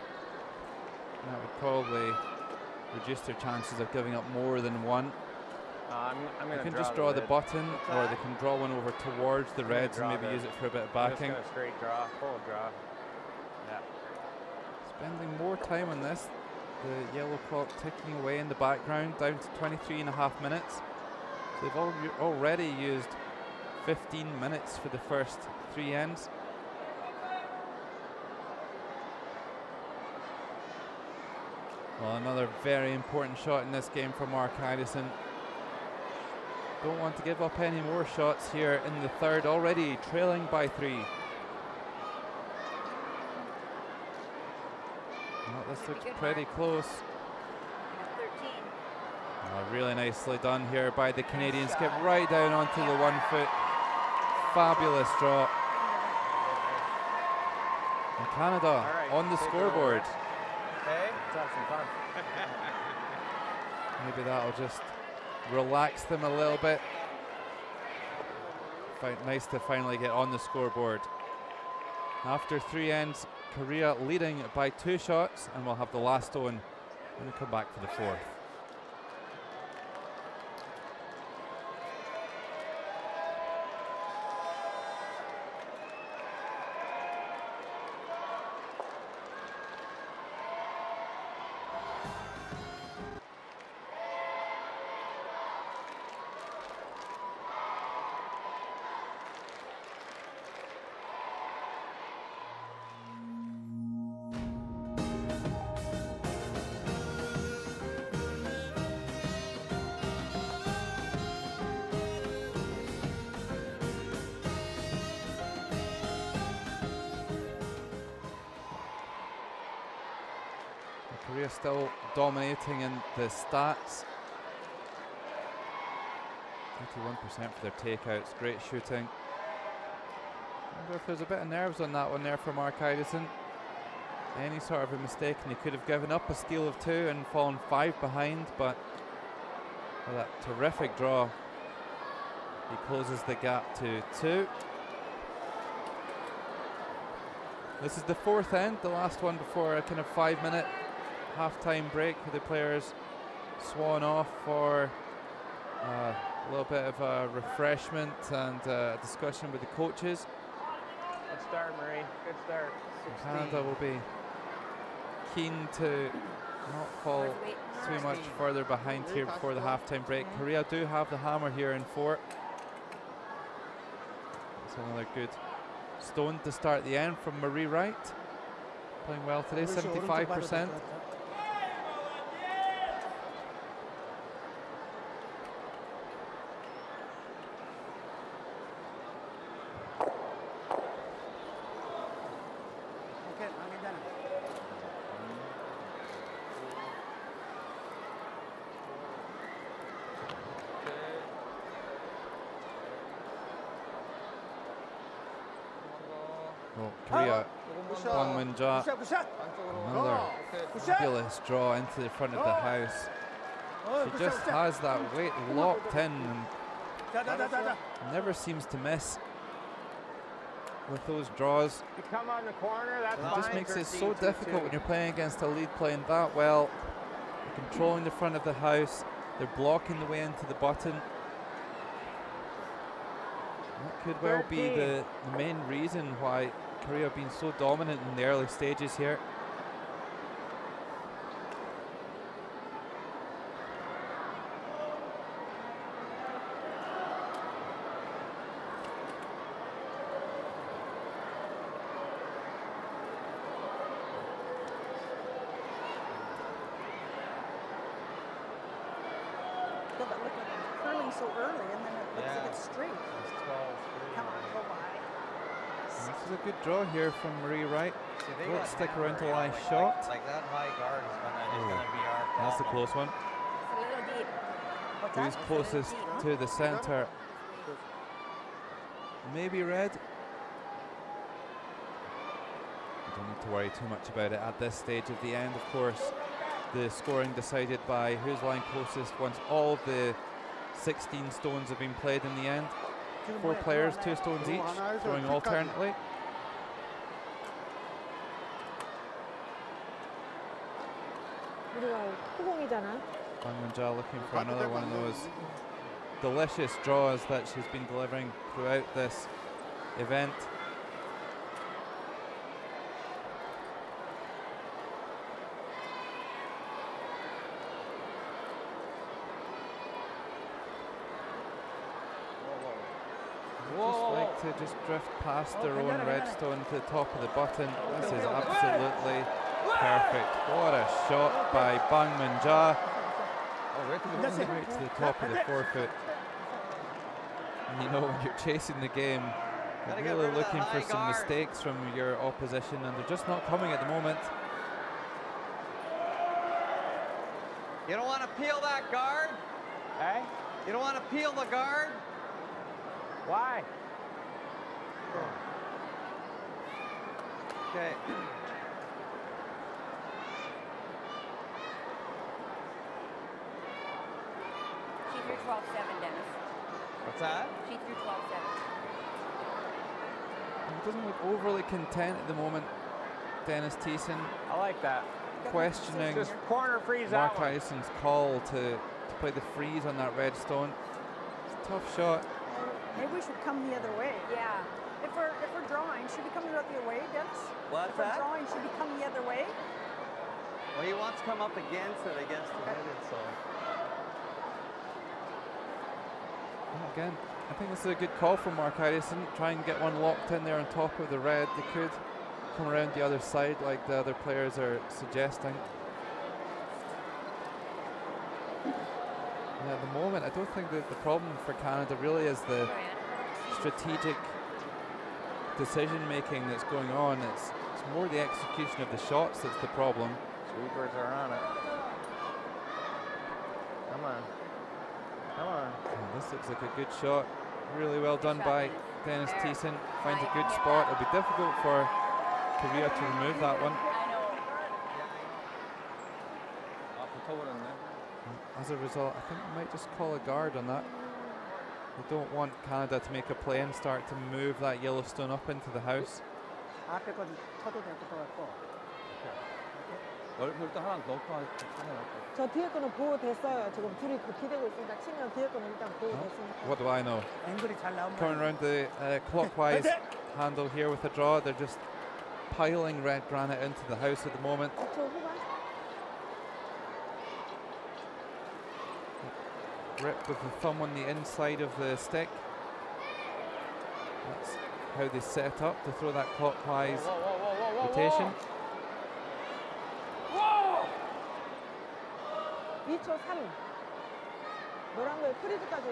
That would probably reduce their chances of giving up more than one. I'm They going can to just draw the lid. button, or they can draw one over towards the I'm gonna reds and draw maybe the- use it for a bit of I'm just backing. going to straight draw, full draw. Yeah. Spending more time on this. The yellow clock ticking away in the background, down to 23.5 minutes. So they've already used 15 minutes for the first 3 ends. Well, another very important shot in this game for Mark Idison. Don't want to give up any more shots here in the third, already trailing by 3. Well, this looks pretty close. 13. Really nicely done here by the Canadians. Get right down onto the 1 foot. Fabulous draw. And Canada on the scoreboard. Okay, let's have some fun. Maybe that'll just relax them a little bit. Nice to finally get on the scoreboard. After 3 ends, Korea leading by 2 shots, and we'll have the last stone when we come back for the 4th. Korea still dominating in the stats. 81% for their takeouts, great shooting. I wonder if there's a bit of nerves on that one there for Mark Idison. Any sort of a mistake and he could have given up a steal of 2 and fallen 5 behind, but with that terrific draw, he closes the gap to 2. This is the 4th end, the last one before a kind of 5-minute half-time break with the players swan off for a little bit of a refreshment and a discussion with the coaches. Good start, Marie. Good start. Canada will be keen to not fall too much further behind here before the half-time break. Korea do have the hammer here in 4. That's another good stone to start the end from Marie Wright. Playing well today, 75%. Korea, Kwang Min-ja, another fabulous draw into the front of the house. She just has that weight locked in and never seems to miss with those draws. You come on the corner, that's It just makes it so difficult when you're playing against a lead playing that well. They're controlling the front of the house, they're blocking the way into the button. That could well be the main reason why Korea have been so dominant in the early stages here. But look at it curling so early, and then it looks like it's straight. Come on, go by. This is a good draw here from Marie Wright. See, Won't stick around to last shot. Like that high guard is gonna be our problem. That's a close one. It's a little deep. What's Who's that? closest to the centre? Maybe red. You don't need to worry too much about it at this stage of the end, of course. The scoring decided by who's lying closest once all the 16 stones have been played in the end. 4 players, 2 stones each, throwing alternately. 우리가 후공이잖아. PyeongChang looking for another one of those delicious draws that she's been delivering throughout this event. Just like to just drift past her own redstone to the top of the button. This is absolutely perfect. What a shot by PyeongChang. Right to the top of the forefoot. And you know, when you're chasing the game, you're really looking for some mistakes from your opposition, and they're just not coming at the moment. You don't want to peel that guard? Hey? You don't want to peel the guard? Why? Okay. She threw 12-7, Dennis. What's that? She threw 12-7. He doesn't look overly content at the moment, Dennis Thiessen. I like that. Questioning Just corner freeze Mark that one. Ison's call to play the freeze on that red stone. It's a tough shot. Maybe we should come the other way. Yeah. If we're drawing, should we come the other way, Dennis? What's if we're that? drawing, should we come the other way? Well, he wants to come up against it, the headed, so. And again, I think this is a good call from Mark Ison. Try and get one locked in there on top of the red. They could come around the other side like the other players are suggesting. And at the moment, I don't think that the problem for Canada really is the strategic decision making that's going on. It's more the execution of the shots that's the problem. Sweepers are on it. Come on. Come on. Oh, this looks like a good shot. Really well done by Dennis Thiessen. Finds a good spot. It'll be difficult for Korea to remove that one. As a result, I think we might just call a guard on that. They don't want Canada to make a play and start to move that Yellowstone up into the house. 앞에 건 쳐도 될 것 같고. 저 뒤에 거는 보호됐어요. 지금 둘이 기대고 있으니까 치면 뒤에 거는 일단 보호됐으니까. What do I know? 앵글이 잘 나오면. Coming around the clockwise handle here with a draw. They're just piling red granite into the house at the moment. 저 후반. Rip with the thumb on the inside of the stick. That's how they set up to throw that clockwise rotation. 2초 3. 노란 거에 프리즈까지.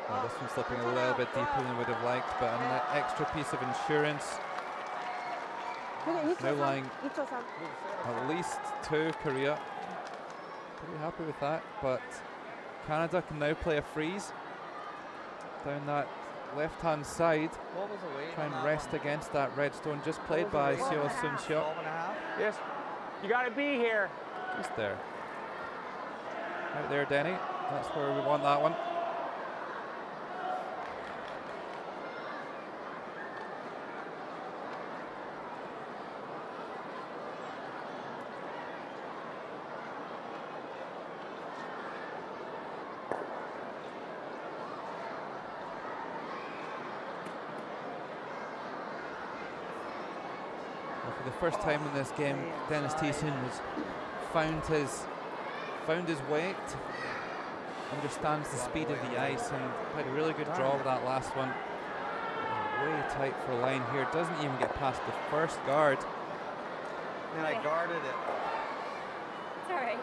Oh, this one's slipping a little bit deeper than we would have liked, but an extra piece of insurance. Now lying 2초 3. at least 2 Korea. Pretty happy with that, but Canada can now play a freeze down that left-hand side. Try and rest against that red stone just played by Seo Sun-seok. Yes, you got to be here. Just there. Out there, Denny. That's where we want that one. For the first time in this game, Dennis Thiessen has found his weight, understands the speed of the ice, and played a really good draw with that last one. Way tight for line here, doesn't even get past the first guard. And I guarded it. It's all right.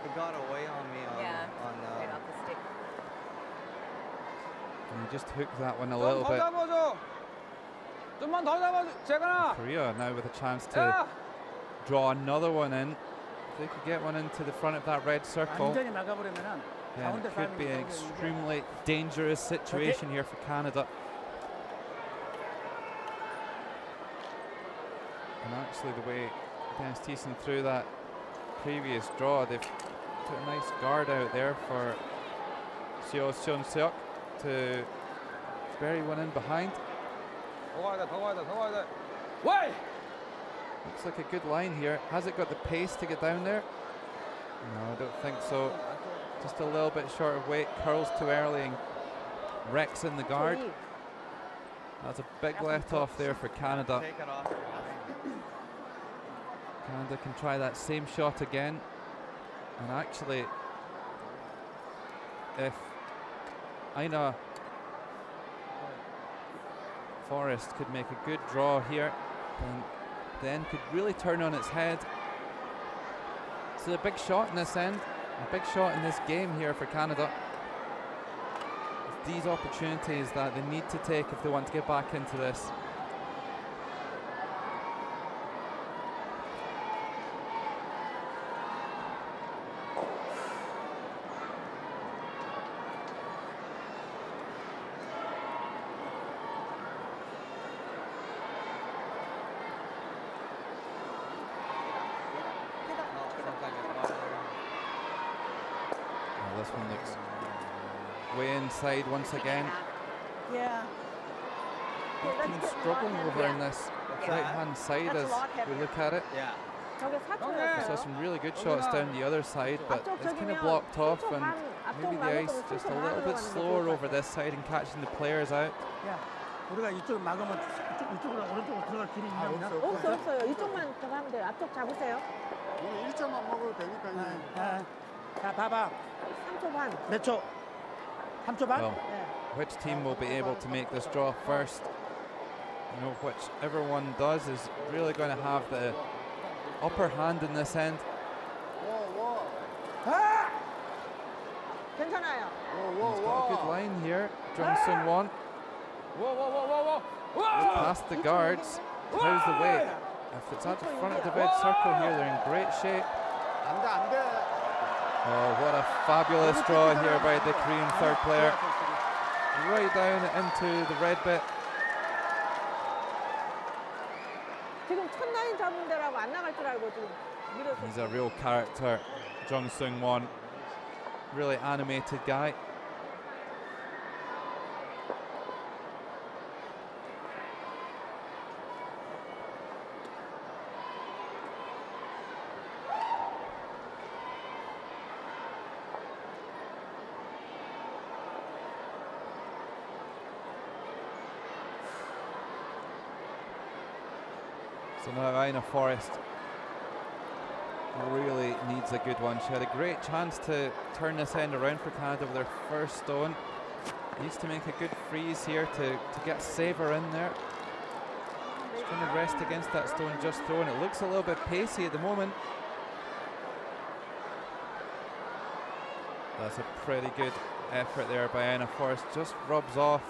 It got away on me right off the stick. And he just hooked that one a little bit. Korea now with a chance to draw another one in. If they could get one into the front of that red circle, 완전히 막아버리면은 then it could be an extremely dangerous situation here for Canada. And actually the way Dennis Thiessen threw that previous draw, they've put a nice guard out there for Seo Sun-seok to bury one in behind. Looks like a good line here. Has it got the pace to get down there? No, I don't think so. Just a little bit short of weight, curls too early and wrecks in the guard. That's a big let off there for Canada. Take it off. Canada can try that same shot again. And actually, if Aina Forrest could make a good draw here, then could really turn on its head. So a big shot in this end, a big shot in this game here for Canada. These opportunities that they need to take if they want to get back into this. This one looks way inside once again. Yeah. Team's struggling over in this right-hand side as we look at it. Yeah. 저게 We saw 4초였어요. some really good shots down the other side, but it's kind of blocked off, and maybe the ice just a little bit slower over this side and catching the players out. 야, 우리가 이쪽 막으면 이쪽으로 오른쪽으로 들어갈 길이 있나 없나? 없어요. 이쪽만 더 하면 돼요. 앞쪽 잡으세요. 우리 1점만 먹어도 되니까요. 자, 봐봐. 3초 반. 몇 초? 3초 반? Well, which team will be able to make this draw first? You know, whichever one does is really going to have the upper hand in this end. 괜찮아요. He's got a good line here. Jung Seung-won. Past the guards. How's the weight? If it's at the front of the red circle here, they're in great shape. 안 돼. Oh, what a fabulous draw here by the Korean third player. Right down into the red bit. 지금 첫 라인 잡은 데라고 안 나갈 줄 알고 지금 밀어서. He's a real character, Jung Seung-won. Really animated guy. So now Aina Forrest really needs a good one. She had a great chance to turn this end around for Canada with her first stone. Needs to make a good freeze here to get Saver in there. She's trying to rest against that stone just thrown. It looks a little bit pacey at the moment. That's a pretty good effort there by Aina Forrest. Just rubs off.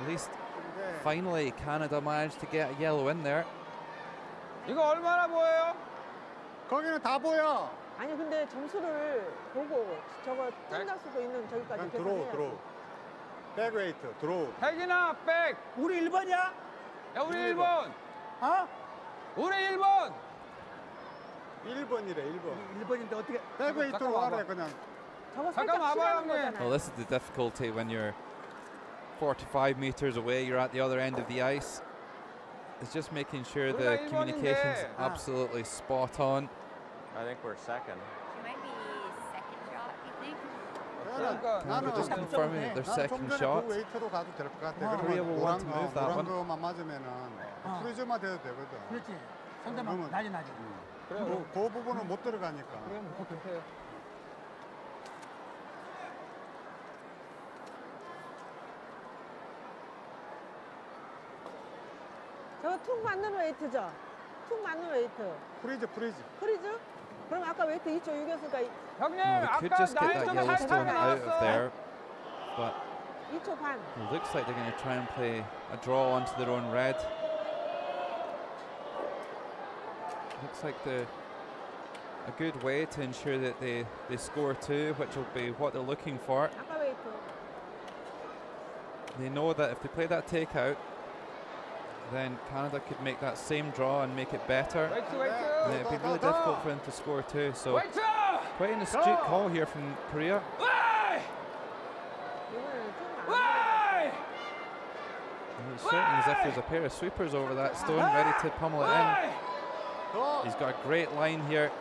At least finally Canada managed to get a yellow in there. 이거 얼마나 보여요? 거기는 다 보여. 아니 근데 점수를 보고 저거 끝날 수도 있는 저기까지 계산해야지. 들어오. 백웨이트, 들어오. 백이나 백. 우리 1번이야? 야, 우리 1번. 어? 우리 1번. 1번이래, 1번. 1번인데 어떻게? 백웨이트로 가래, 그냥. 저거 잠깐만, 살짝 와봐요, 치라는 형님. 거잖아요. Well, this is the difficulty when you're 45 meters away, you're at the other end of the ice. It's just making sure the communication's absolutely spot on. I think we're second. She might be second shot, you think? Canada just confirming that their second shot. 웨이트로 가도 될 것 같아. Korea will want to move that one. 노란 거만 맞으면은 프리즈만 돼도 되거든. 그렇지. 상대방 나지. 그 부분은 못 들어가니까. 저거 툭 맞는 웨이트죠? 툭 맞는 웨이트. 프리즈. 프리즈? 그럼 아까 웨이트 2초 6이었으니까 형님, Well, they could 아까 just get that 나이트가 Yellowstone out of 나왔어. there, but 2초 반. it looks like they're going to try and play a draw onto their own red. Looks like a good way to ensure that they score two, which will be what they're looking for. 아까 웨이트. They know that if they play that takeout, then Canada could make that same draw and make it better. And it'd be really difficult for them to score two. So quite an astute call here from Korea. And it's certainly as if there's a pair of sweepers over that stone ready to pummel it in. He's got a great line here.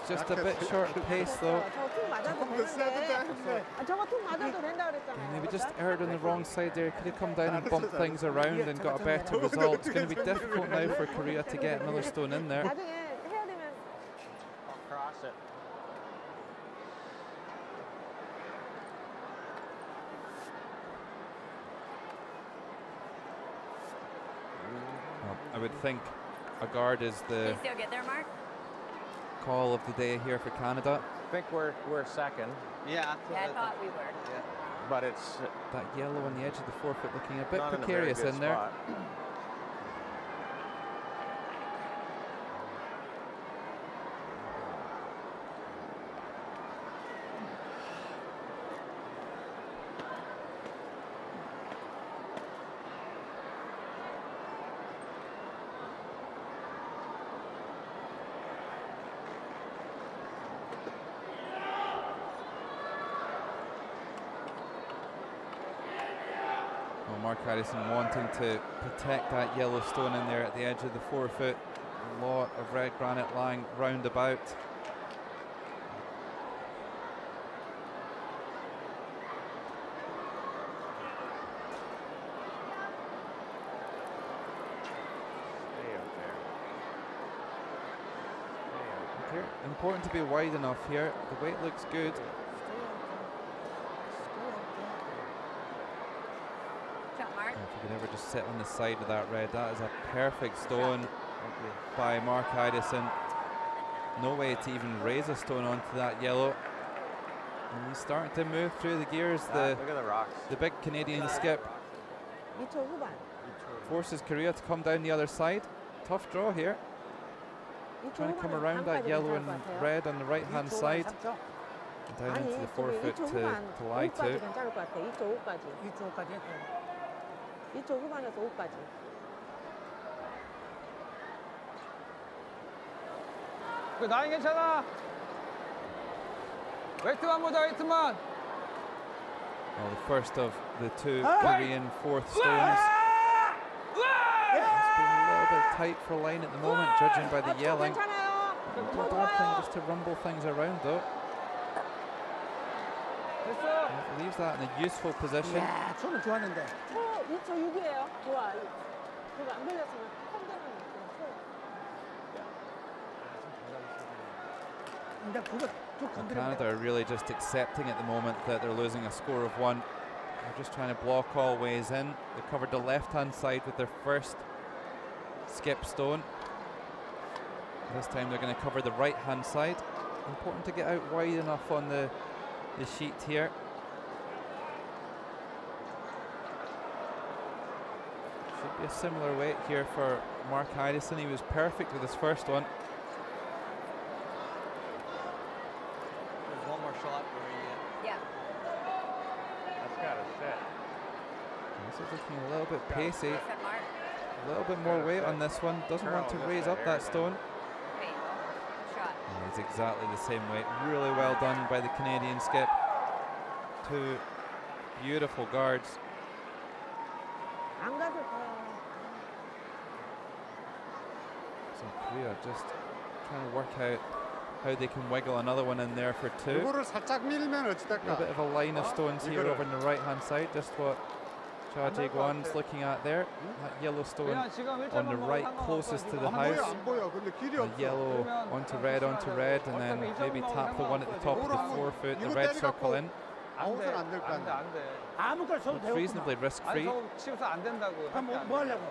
He's just a bit short of pace though. 저툭 맞아도 되는데. 저거 툭 맞아도 된다 그랬잖아요. Maybe just erred on the wrong side there. Could have come down and bumped things around and got a better result. It's going to be difficult now for Korea to get another stone in there. 나중에 해야 되면 I'll cross it. Well, I would think a guard is the Please still get there, Mark. call of the day here for Canada. I think we're second, Yeah. Yeah, I thought we were. but it's That yellow on the edge of the forefoot looking a bit not in a very precarious good in there. spot. Well, Mark Harrison wanting to protect that yellow stone in there at the edge of the forefoot. A lot of red granite lying round about. Stay up there. Here, important to be wide enough here. The weight looks good. Shot, Mark. If you could ever just sit on the side of that red, that is a perfect stone by Mark Harrison. No way to even raise a stone onto that yellow. And he's starting to move through the gears. Look at the rocks. The big Canadian skip 2초 후반. forces Korea to come down the other side. Tough draw here. 2초 Trying to come 후반은 around that 반까지 yellow 괜찮을 and 것 같아요. red on the right hand side. Down 아니, into the 저기 forefoot 2초 to 후반 lie 5까지 to. 괜찮을 것 같아. 2초 5까지. 2초까지. 2초 후반에서 5까지. 나이 괜찮아. 웨이트만 보자, 웨이트만. Well, the first of the two Korean fourth stones. It's been a little bit tight for line at the moment, judging by the yelling. 괜찮아요. Not a bad thing just to rumble things around though. 됐어. It leaves that in a useful position. 야, 초는 좋았는데. 2초 6이에요. 좋아. 그거 안 걸렸으면 컴대는 근데 그거 쭉 And 건드리면 Canada are really just accepting at the moment that they're losing a score of 1. They're just trying to block all ways in. They covered the left-hand side with their first skip stone. This time they're going to cover the right-hand side. Important to get out wide enough on the sheet here. Should be a similar weight here for Mark Harrison. He was perfect with his first one. There's one more shot where you Yeah. That's got to sit. This is looking a little bit pacey. Nice one, Mark. A little bit more weight on this one. Doesn't want to raise up that stone. Wait. Shot. And it's exactly the same weight. Really well done by the Canadian skip. Two beautiful guards. 안 가서 So Korea just trying to work out how they can wiggle another one in there for 2. 이거를 살짝 밀면 A 어찌될까? bit of a line of stones here over on the right hand side. Just what Cha Jae-gwan's looking at there. That yellow stone 그냥 지금 on the right closest to the 안 보여 house. 안 보여. 근데 길이 The 없어. yellow onto red, and then maybe tap the one at the top of the forefoot, the red circle in. 아웃은 안 될 거 안 돼, 아니야. 안 돼. 아무 걸 써도 It's 되고. reasonably 아니, risk-free. 저 치우서 안 된다고. 그럼 뭐 하려고?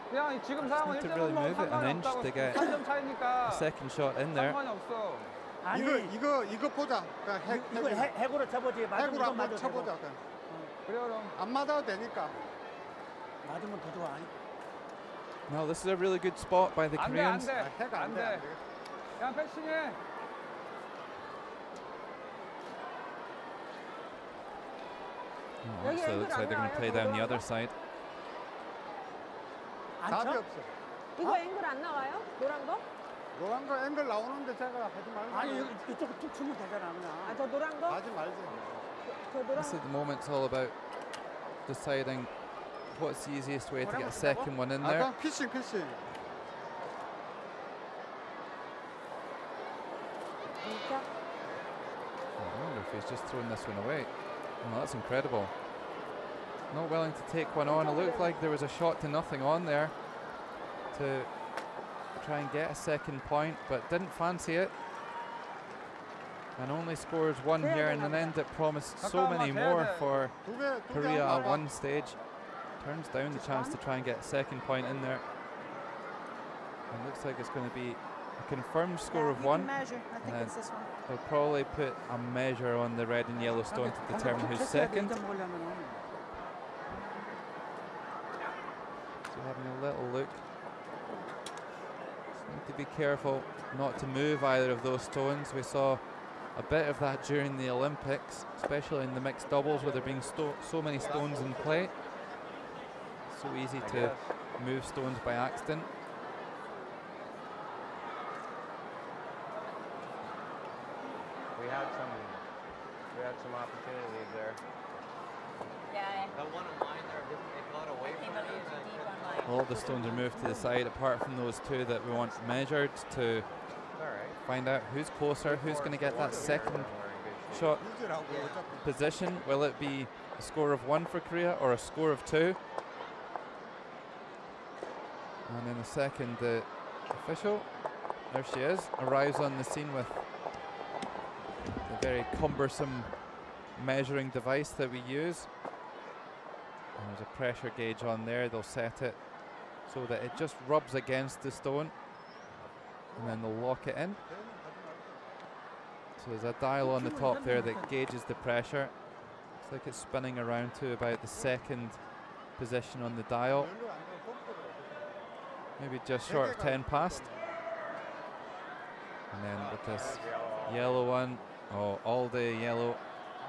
그냥 지금 상황은 need to 1점은 really 뭐 move it an 상관이 inch 없다고. to get 3점 차이니까 A second shot in there. 상관이 없어. 이거 보자. 그냥 이거 해고로 쳐보지. 맞으면 핵으로 좀 한번 맞아도 쳐보자. 되고. 그냥. 그래 그럼 안 맞아도 되니까. 맞으면 더 좋아. No, this is a really good spot by the 안 돼, 안 Koreans. 돼. 핵 안 안 돼. 돼. 그냥 패싱해. Oh, actually, it looks like they're going to play down the other side. 안 답이 쳐? 없어. 이거 앵글 안 나와요? 노란 거? 노란 거 앵글 나오는데 제가 하지 말고. 아니 이쪽 툭 치면 되잖아 그냥. 아, 저 노란 거? 하지 말지. 저 노란 This at the moment it's all about deciding what's the easiest way to get a second one in there. 아까 피싱. he's just thrown this one away. Oh, that's incredible. Not willing to take one on. It looked like there was a shot to nothing on there to try and get a second point, but didn't fancy it. And only scores one here in an end that promised so many more for Korea at one stage. Turns down the chance to try and get a second point in there. And looks like it's going to be a confirmed score of one. Measure. I think it's this one. They'll probably put a measure on the red and yellow stone to determine who's second. So having a little look. Just need to be careful not to move either of those stones. We saw a bit of that during the Olympics, especially in the mixed doubles where there being so many stones in play. So easy to move stones by accident. We had some opportunities there. Yeah. That one on mine there, it got away from me. All the stones are moved to the side apart from those two that we want measured to find out who's closer, who's going to get that second shot position. Will it be a score of 1 for Korea or a score of 2? And in a second, the official, there she is, arrives on the scene with the very cumbersome measuring device that we use. And there's a pressure gauge on there. They'll set it so that it just rubs against the stone, and then they'll lock it in. So there's a dial on the top there that gauges the pressure. Looks like it's spinning around to about the second position on the dial. Maybe just short of 10 past. And then with this yellow one, oh, all day yellow.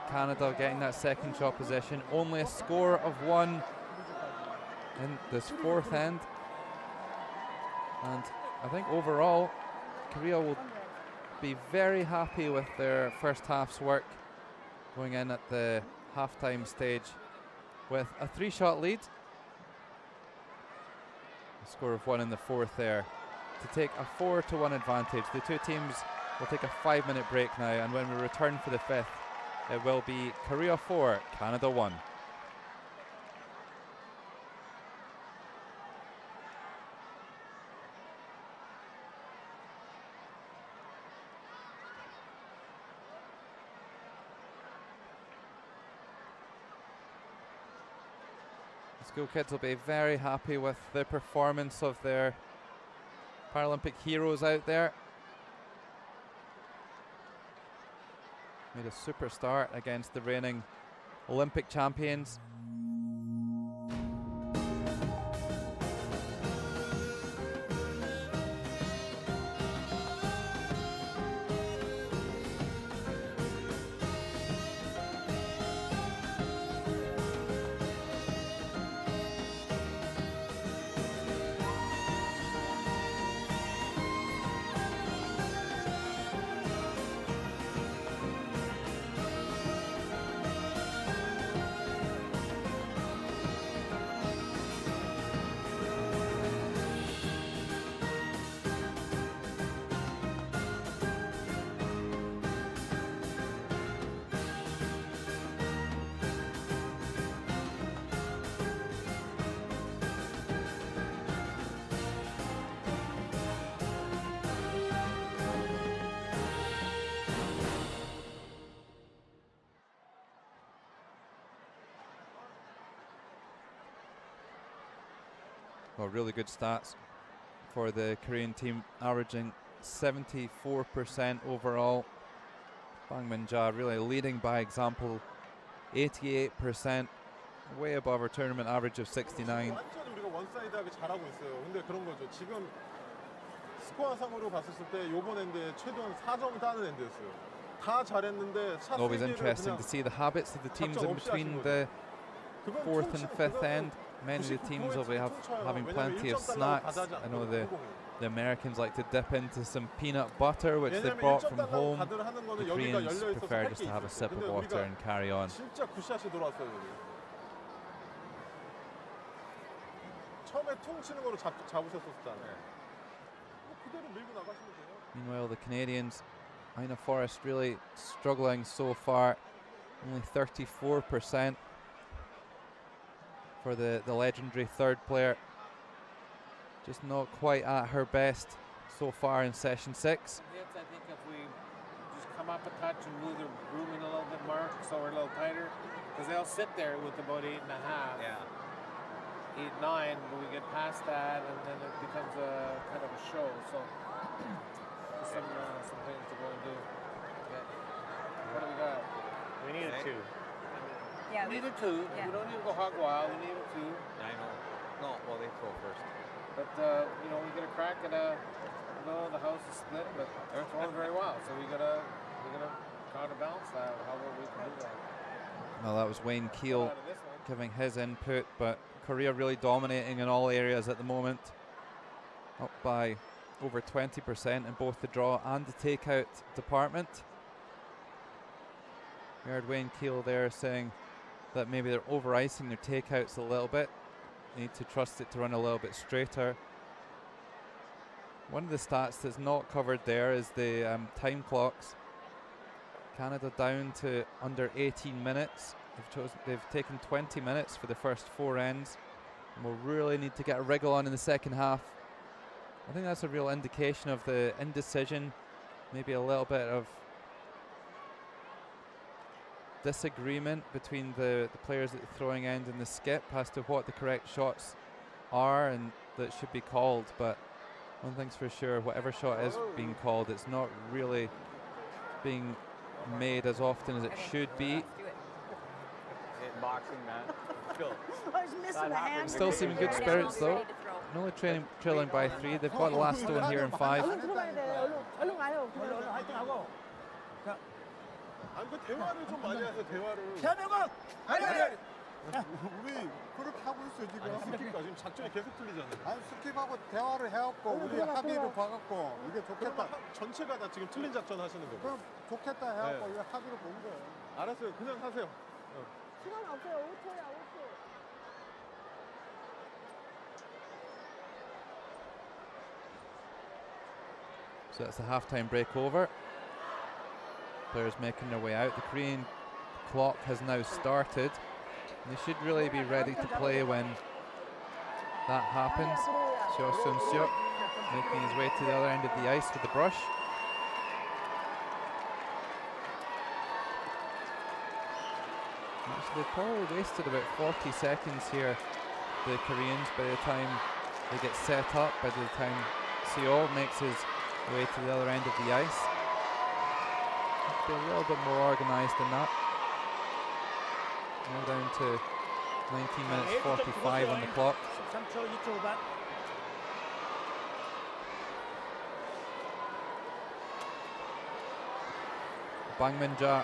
Canada getting that second shot position. Only a score of 1 in this fourth end. And I think overall, Korea will be very happy with their first half's work, going in at the halftime stage with a 3-shot lead. A score of 1 in the fourth there to take a 4-1 advantage. The two teams will take a 5-minute break now, and when we return for the fifth, it will be Korea 4, Canada 1. The school kids will be very happy with the performance of their Paralympic heroes out there. Made a super start against the reigning Olympic champions. Well, really good stats for the Korean team, averaging 74% overall. PyeongChang really leading by example, 88%, way above our tournament average of 69. 우리가 원사이드하게 잘하고 있어요. 근데 그런 거죠. 지금 스코어상으로 봤을 때 이번 엔드에 최소한 4점 따는 엔드였어요. 다 잘했는데 차 Always interesting to see the habits of the teams in between the fourth and fifth end. Many of the teams will be having plenty of snacks. I know the Americans like to dip into some peanut butter, which they brought from home. The Koreans prefer just to have a sip of water and carry on. 진짜 굿샷이 돌아왔어요. 처음에 퉁 치는 거로 잡으셨었잖아요. 그대로 밀고 나가시면 돼요. Meanwhile, the Canadians Ina Forrest really struggling so far. Only 34% for the legendary third player. Just not quite at her best so far in session 6. Hits, I think if we just come up a touch and move the grooming a little bit more so we're a little tighter, because they'll sit there with about 8.5. Yeah. 8, 9, but we get past that and then it becomes a kind of a show. So some things to go and do. Okay. What do we got? We need a 2. Yeah, we need a 2. Yeah. We don't need to go hog wild. We need a 2. I know. No, well, they throw first. But you know, we get a crack at the house is split, but they're throwing very well. So we gotta counterbalance that. However we can do that. Well, that was Wayne Keel giving his input, but Korea really dominating in all areas at the moment. Up by over 20% in both the draw and the takeout department. We heard Wayne Keel there saying that maybe they're over-icing their takeouts a little bit. They need to trust it to run a little bit straighter. One of the stats that's not covered there is the time clocks. Canada down to under 18 minutes. They've taken 20 minutes for the first 4 ends, and we'll really need to get a wriggle on in the second half. I think that's a real indication of the indecision, maybe a little bit of disagreement between the players at the throwing end and the skip as to what the correct shots are and that should be called. But one thing's for sure, whatever shot is being called, it's not really being made as often as it should be. Boxing that. I was missing the hand. Still seeming good spirits though. Only trailing by 3. They've got the last stone here in 5. 얼른 들어가야 돼. 얼른 가요. 얼른 화이팅하고. 아니 그 대화를 좀 많이 하세요. 대화를. 대한민국 화이팅! 우리 그렇게 하고 있어요 지금. 스킵까 지금 작전이 계속 틀리잖아요. 아니 스킵하고 대화를 해갖고 우리 합의를 봐갖고 이게 좋겠다. 전체가 다 지금 틀린 작전 하시는 거죠. 그럼 좋겠다 해갖고 이거 합의를 본 거예요. 알았어요. 그냥 하세요. 시간 없어요. 5초야, 5초. So that's the halftime break over. Players making their way out. The Korean clock has now started. They should really be ready to play when that happens. Seo Sun-seok making his way to the other end of the ice with the brush. Actually, they've probably wasted about 40 seconds here, the Koreans, by the time they get set up, by the time Seo makes his way to the other end of the ice. Be a little bit more organised than that. Now down to 19 minutes 45 on the clock. 3초, 2초 후반. Bang Min-ja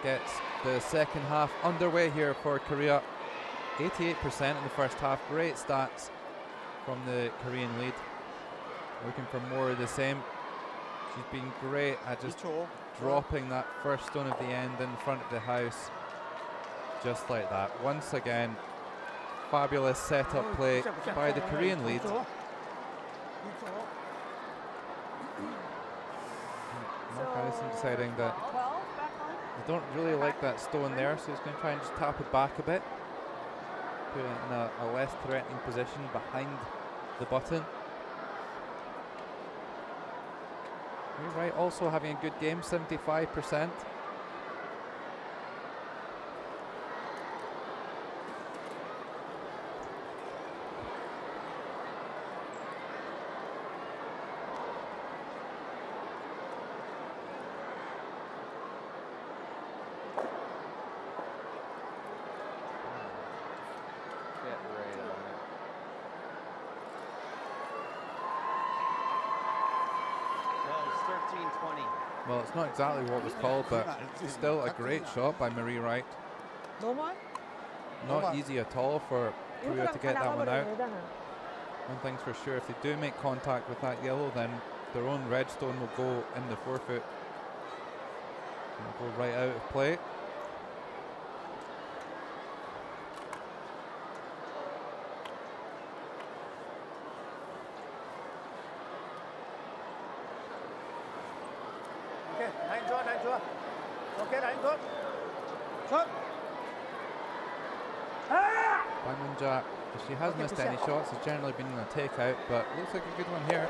gets the second half underway here for Korea. 88% in the first half. Great stats from the Korean lead. Looking for more of the same. She's been great at just dropping that first stone of the end in front of the house. Just like that. Once again, fabulous setup play by the Korean lead. Mark Allison deciding that they don't really like that stone there, so he's going to try and just tap it back a bit. Put it in a less threatening position behind the button. You're right, also having a good game, 75%. Well, it's not exactly what was called, but still a great shot by Marie Wright. Not easy at all for Korea to get that one out. One thing's for sure, if they do make contact with that yellow, then their own red stone will go in the forefoot. It'll go right out of play. 오케이. 라인 좋아, 라인 좋아. 오케이, 라인 굿. 굿. PyeongChang, she has missed any shots, has generally been in a takeout, but looks like a good one here.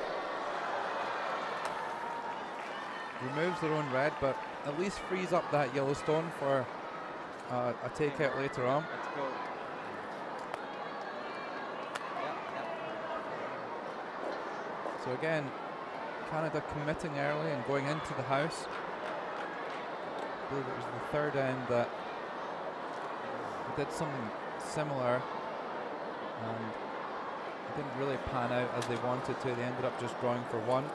Removes their own red, but at least frees up that yellow stone for a takeout later on. Let's go. So again, Canada committing early and going into the house. I believe it was the third end that did something similar, and it didn't really pan out as they wanted to. They ended up just drawing for one.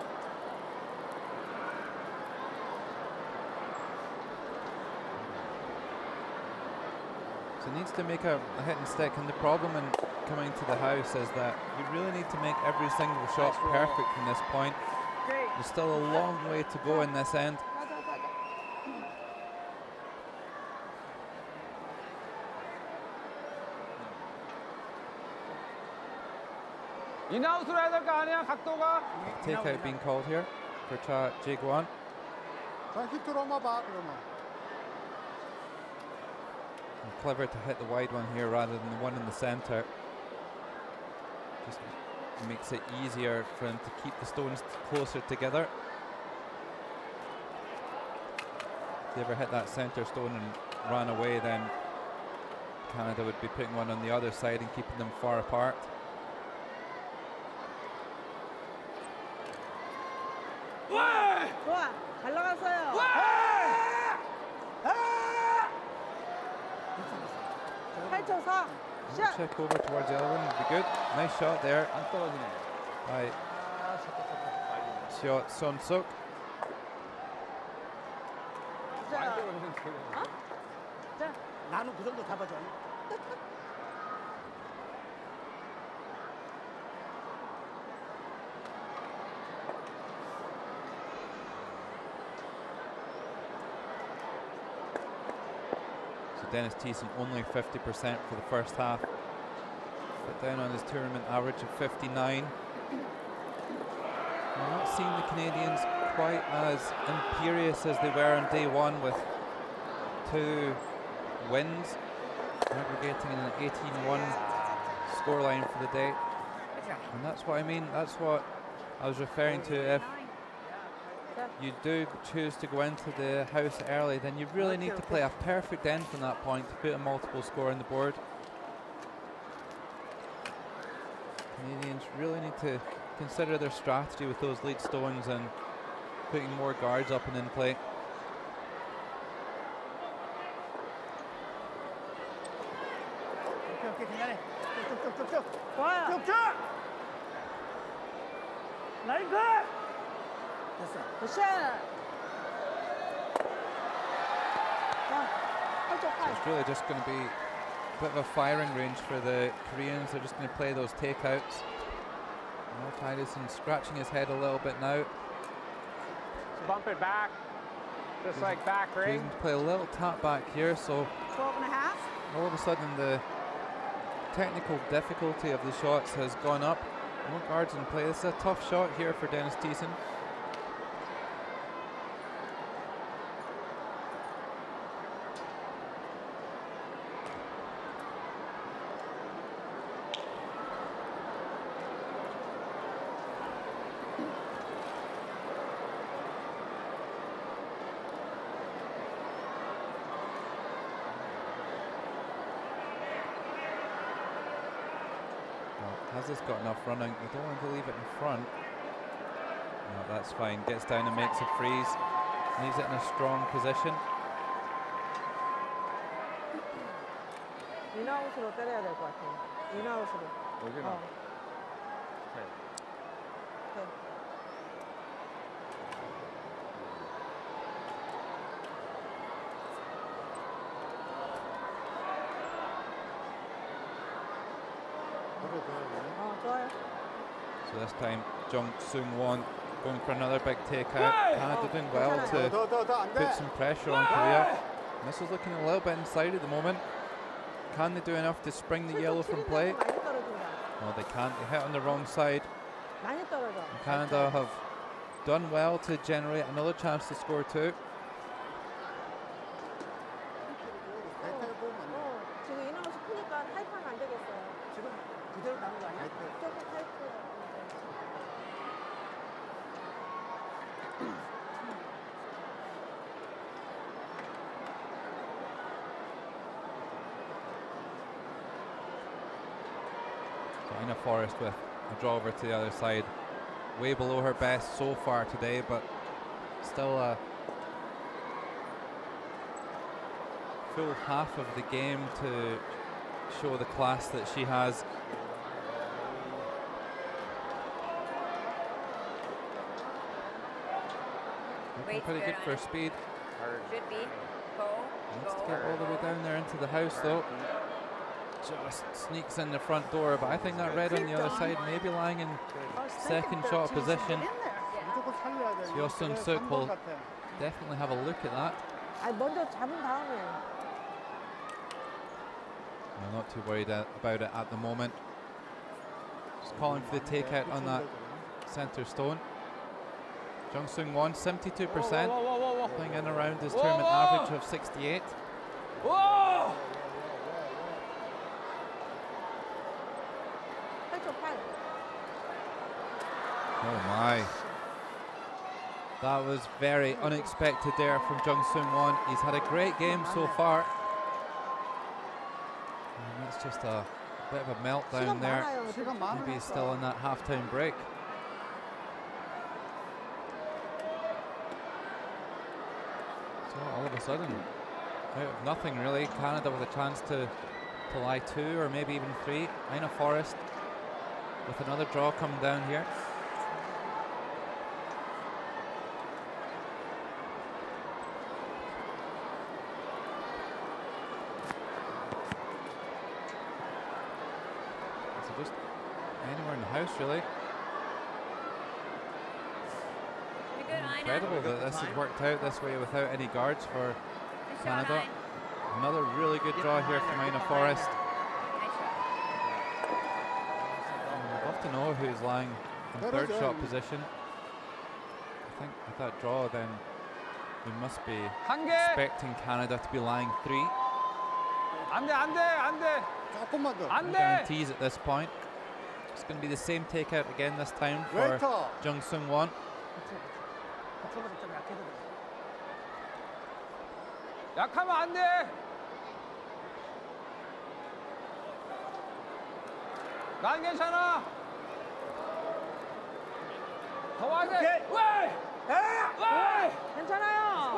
So it needs to make a hit and stick, and the problem in coming to the house is that you really need to make every single shot perfect from this point. There's still a long way to go in this end. 인아웃으로 해야 될 거 아니야, 각도가? Takeout being called here for Cha Jae-gwon. 자, 히트로 한번 봐, 그러면. Clever to hit the wide one here rather than the one in the centre. Just makes it easier for them to keep the stones closer together. If they ever hit that centre stone and ran away, then Canada would be putting one on the other side and keeping them far apart. 좋아, 잘 나갔어요. Check over towards the other one would be good. Nice shot there by Seo Son-suk. 나는 그 정도 잡아줘. Dennis Thiessen only 50% for the first half, but down on his tournament average of 59. We're not seeing the Canadians quite as imperious as they were on day one, with 2 wins, aggregating in an 18-1 scoreline for the day. And that's what I mean, that's what I was referring to. If you do choose to go into the house early, then you really need to play a perfect end from that point to put a multiple score on the board. Canadians really need to consider their strategy with those lead stones and putting more guards up and in play. 오케이, 그냥해. 쭉쭉쭉쭉. 좋아요. 쭉쭉. 라인 굿. 됐어. 굿샷. It's really just going to be a bit of a firing range for the Koreans. They're just going to play those takeouts. Tyson scratching his head a little bit now. So bump it back, just like back ring. Choosing to play a little tap back here, so 12.5. all of a sudden the technical difficulty of the shots has gone up. More guards in play. This is a tough shot here for Dennis Thiessen. Has this got enough running? We don't want to leave it in front. No, that's fine. Gets down and makes a freeze. Leaves it in a strong position. 인아웃으로 때려야 될 것 같아요. 인아웃으로. 여기는. 오케이. 좋아요. So this time, Jung Seung-won going for another big takeout. Canada doing well to put some pressure on Korea. And this is looking a little bit inside at the moment. Can they do enough to spring the yellow from play? No, they can't. They hit on the wrong side. And Canada have done well to generate another chance to score two. 지금 인아웃이 크니까 타이프하면 안 되겠어요. 지금 그대로 가는 거 아니야? 조금 타이프. Ina Forrest with a draw over to the other side. Way below her best so far today, but still a full half of the game to show the class that she has. Looking pretty good for speed. Should be. Go. Needs to get all the way down there into the house though. Just sneaks in the front door, but I think that red on the other side may be lying in second shot position. Seo Sun-suk will definitely have a look at that. 먼저 잡은 다음에. I'm not too worried about it at the moment. Just calling for the takeout on that centre stone. Jung Seung-won, 72%, playing in around his tournament average of 68. Whoa! Oh my. That was very unexpected there from Jung Seung-won. He's had a great game so far. And that's just a bit of a meltdown there. Maybe he's still in that halftime break. So all of a sudden, out of nothing really, Canada with a chance to lie two or maybe even three. Ina Forrest with another draw coming down here. So just anywhere in the house really. Incredible that this has worked out this way without any guards for Canada. Another really good draw here from Ina Forrest. I'd love to know who's lying in third shot position. I think with that draw then we must be expecting Canada to be lying three. No guarantees at this point. It's going to be the same takeout again this time for Jung Seung-won. 약하면 안 돼. 난 괜찮아. 더 와야 돼. 괜찮아요.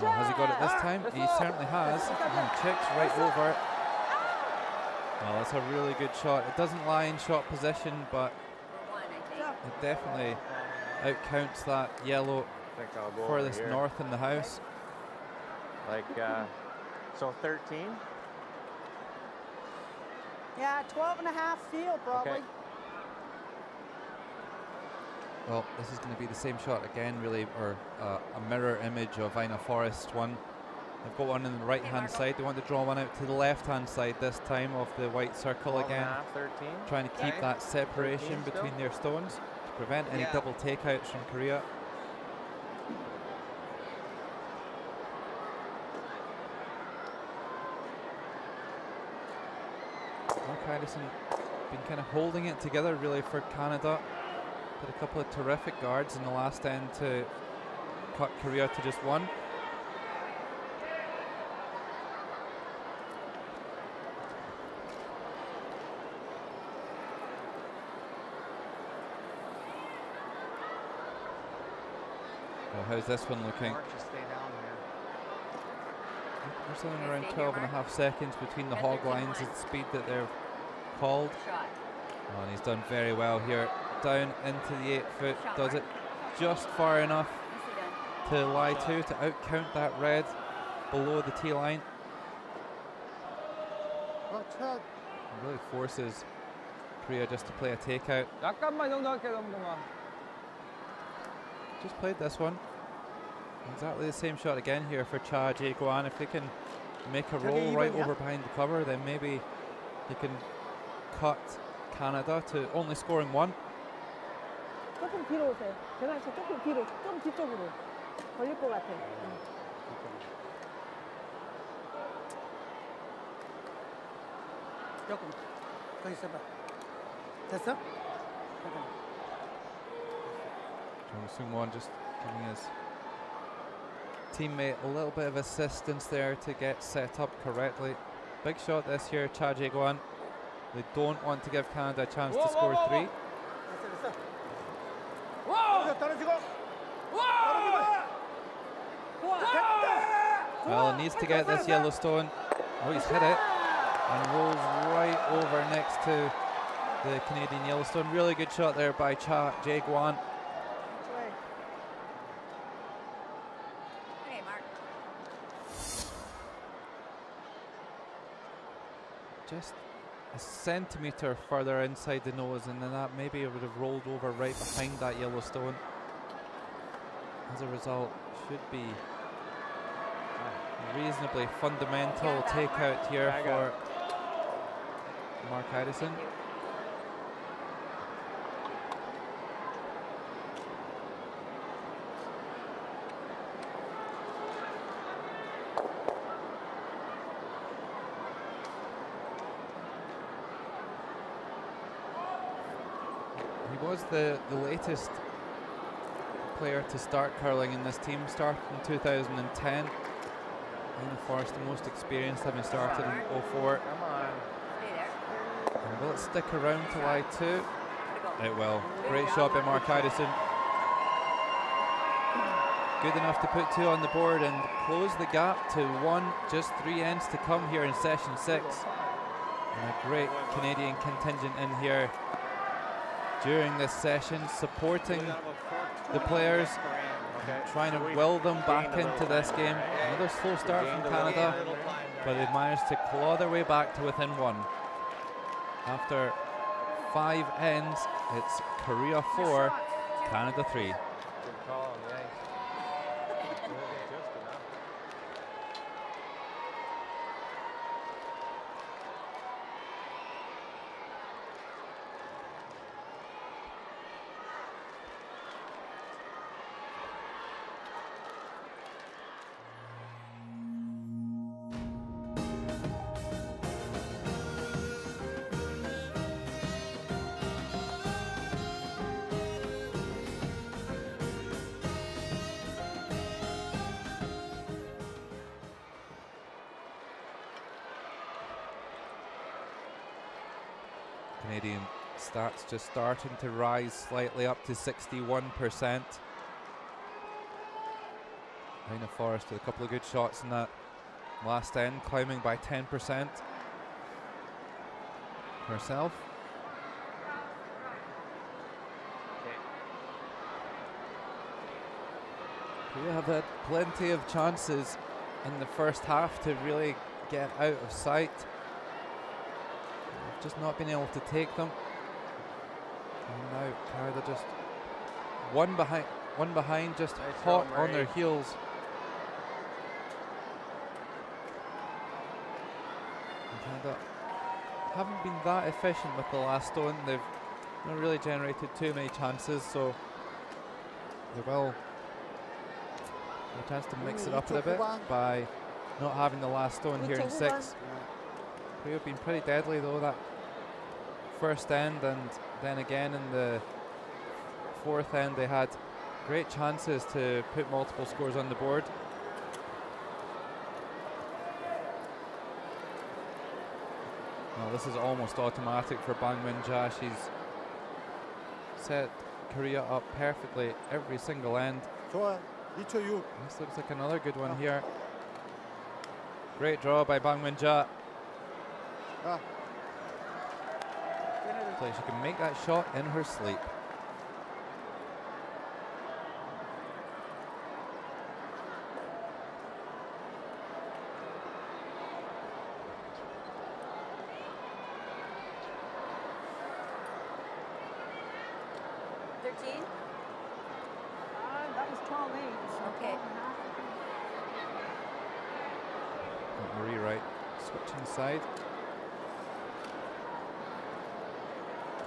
Well, has he got it this time? He certainly has. And checks right over. Well, that's a really good shot. It doesn't lie in shot position, but it definitely outcounts that yellow furthest north in the house. Like, so 13? Yeah, 12 and a half field probably. Okay. Well, this is going to be the same shot again, really, or a mirror image of Ina Forrest's one. They've got one on the right-hand side. They want to draw one out to the left-hand side this time of the white circle again. 13. Trying to keep that separation between their stones to prevent any double takeouts from Korea. Addison been kind of holding it together really for Canada. Did a couple of terrific guards in the last end to cut Korea to just one. Well, how's this one looking? We're still in around 12 and a half seconds between the hog lines at the speed that they're called. Oh, and he's done very well here. Down into the 8 foot, does it just far enough to lie two, to outcount that red below the tee line. It really forces Korea just to play a takeout. Just played this one. Exactly the same shot again here for Cha Jae-gwan. If they can make a roll right over behind the cover, then maybe they can cut Canada to only scoring one. 조금 뒤로 오세요. 계단 씨 조금 뒤로, 좀 뒤쪽으로. 걸릴 것 같아. 조금 더 있어봐. 됐어? Jung Sung-won just giving his teammate a little bit of assistance there to get set up correctly. Big shot this year, Cha Jae-gwan. They don't want to give Canada a chance to score 3. Well, it needs to get this Yellowstone. Oh, he's hit it and rolls right over next to the Canadian Yellowstone. Really good shot there by Cha Jae-gwan. Hey, Mark. Just a centimetre further inside the nose, and then that maybe would have rolled over right behind that Yellowstone. As a result, should be a reasonably fundamental takeout here for Mark Idison. He was the latest player to start curling in this team, started in 2010. Lena Forrest, the most experienced, having started in 04. Come on. And will it stick around till I2? It will. Great shot by Mark Idison. Good enough to put 2 on the board and close the gap to 1. Just 3 ends to come here in session 6. And a great Canadian contingent in here during this session, supporting the players, trying to will them back into this game. Another slow start from Canada, but they've managed to claw their way back to within 1. After 5 ends, it's Korea 4, Canada 3. Good call, nice. Canadian stats just starting to rise slightly up to 61%. Lena Forrest with a couple of good shots in that last end, climbing by 10% herself. We have had plenty of chances in the first half to really get out of sight. We've just not been able to take them. And now Canada just one behind, just nice hot run, on their heels. And Canada haven't been that efficient with the last stone. They've not really generated too many chances, so they will have a chance to mix it up a bit by not having the last stone here in 6. We have been pretty deadly though, that first end, and then again in the 4th end they had great chances to put multiple scores on the board. Well, this is almost automatic for Bang Min-ja. She's set Korea up perfectly every single end. This looks like another good one here. Great draw by Bang Min-ja. So she can make that shot in her sleep. That was 12-8. Okay. Marie Wright switching side.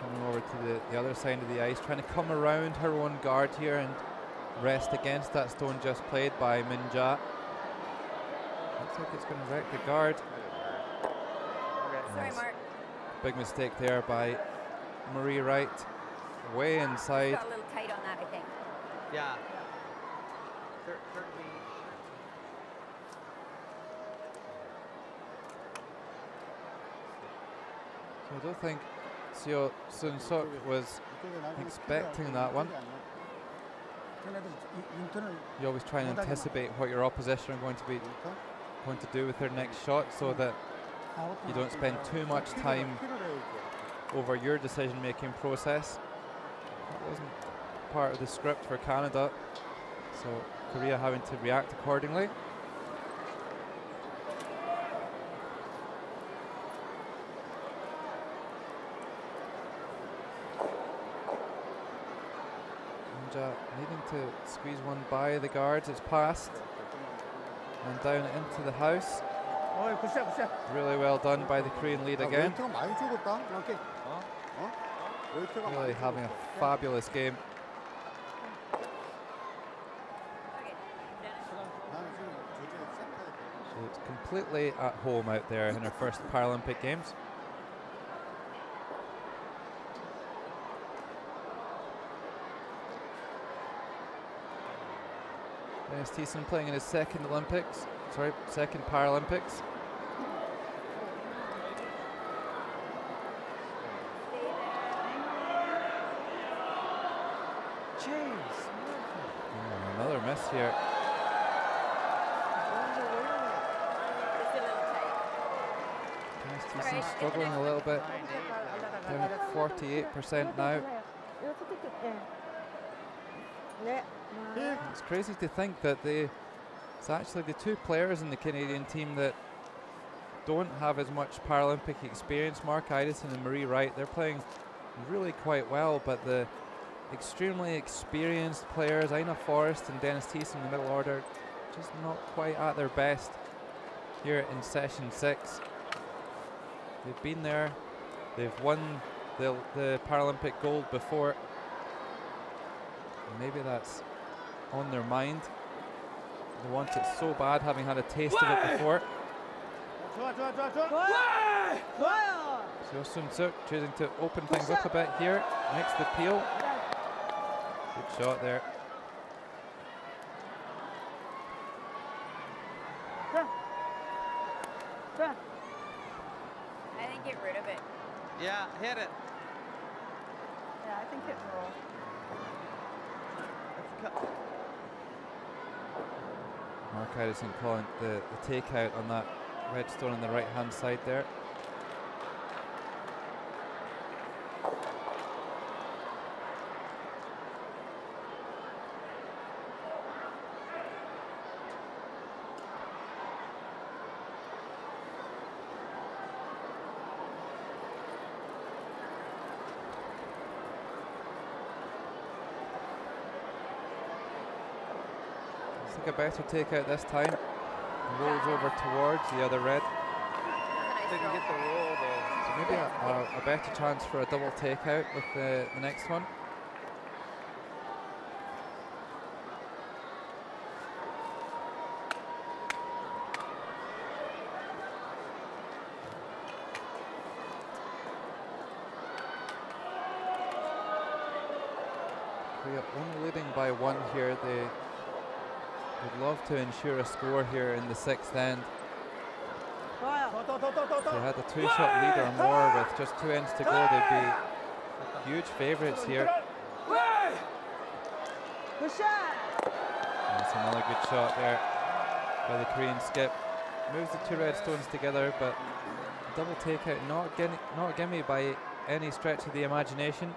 Coming over to the other side of the ice, trying to come around her own guard here and rest against that stone just played by Min-ja. Looks like it's going to wreck the guard. Sorry, Mark. Big mistake there by Marie Wright. Way inside. Got a little tight on that, I think. Yeah. So I don't think Seo Sun-suk was expecting that one. You always try and anticipate what your opposition are going to do with their next shot, so that you don't spend too much time over your decision-making process. That wasn't part of the script for Canada, so Korea having to react accordingly. Needing to squeeze one by the guards. It's passed and down into the house. Really well done by the Korean lead again. Really having a fabulous game. She's completely at home out there in her first Paralympic Games. Dennis Thiessen playing in his second Paralympics. Another miss here. Dennis Thiessen struggling a little bit. Down at 48% now. It's crazy to think that it's actually the two players in the Canadian team that don't have as much Paralympic experience, Mark Idison and Marie Wright. They're playing really quite well, but the extremely experienced players, Ina Forrest and Dennis Thiessen in the middle order, just not quite at their best here in session 6. They've been there, they've won the Paralympic gold before. Maybe that's on their mind. They want it so bad, having had a taste of it before. So Sun-suk choosing to open things up a bit here. Makes the peel. Good shot there. I think get rid of it. Yeah, hit it. Yeah, I think hit and roll. Mark Idison calling the takeout on that red stone on the right hand side there. A better takeout this time. Rolls over towards the other red. Didn't get the roll though. So maybe a better chance for a double takeout with the next one. Korea only leading by 1 here. They would love to ensure a score here in the 6th end. If they had a 2-shot lead or more with just 2 ends to go, they'd be huge favourites here. That's another good shot there by the Korean skip. Moves the 2 red stones together, but a double takeout not a gimme by any stretch of the imagination.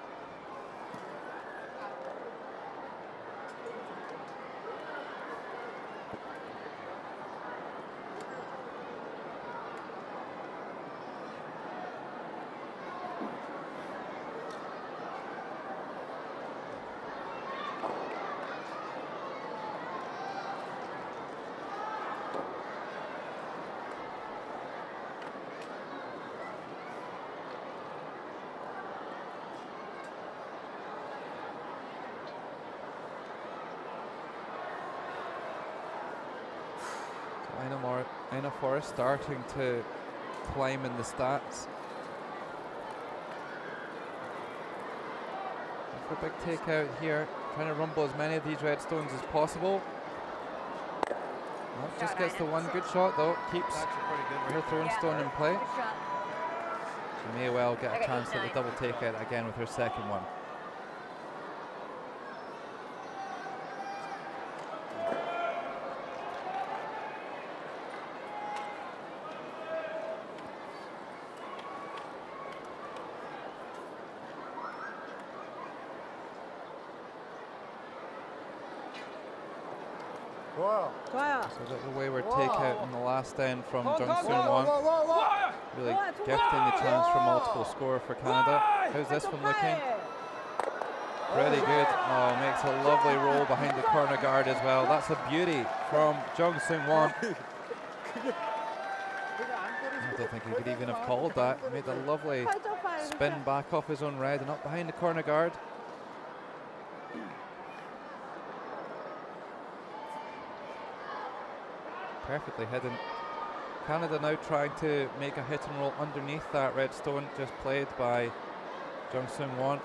Ina Forrest starting to climb in the stats. For a big takeout here, trying to rumble as many of these red stones as possible. Well, just gets the one good shot though, keeps her thrown stone in play. She may well get a chance at the double takeout again with her second one. So a little wayward takeout in the last end from Jung-Soon Won. Really gifting the chance for multiple score for Canada. How's this one looking? Pretty good. Oh, makes a lovely roll behind the corner guard as well. That's a beauty from Jung-Soon Won. I don't think he could even have called that. Made a lovely spin back off his own red and up behind the corner guard. Perfectly hidden. Canada now trying to make a hit and roll underneath that red stone, just played by Jung-Soon Won.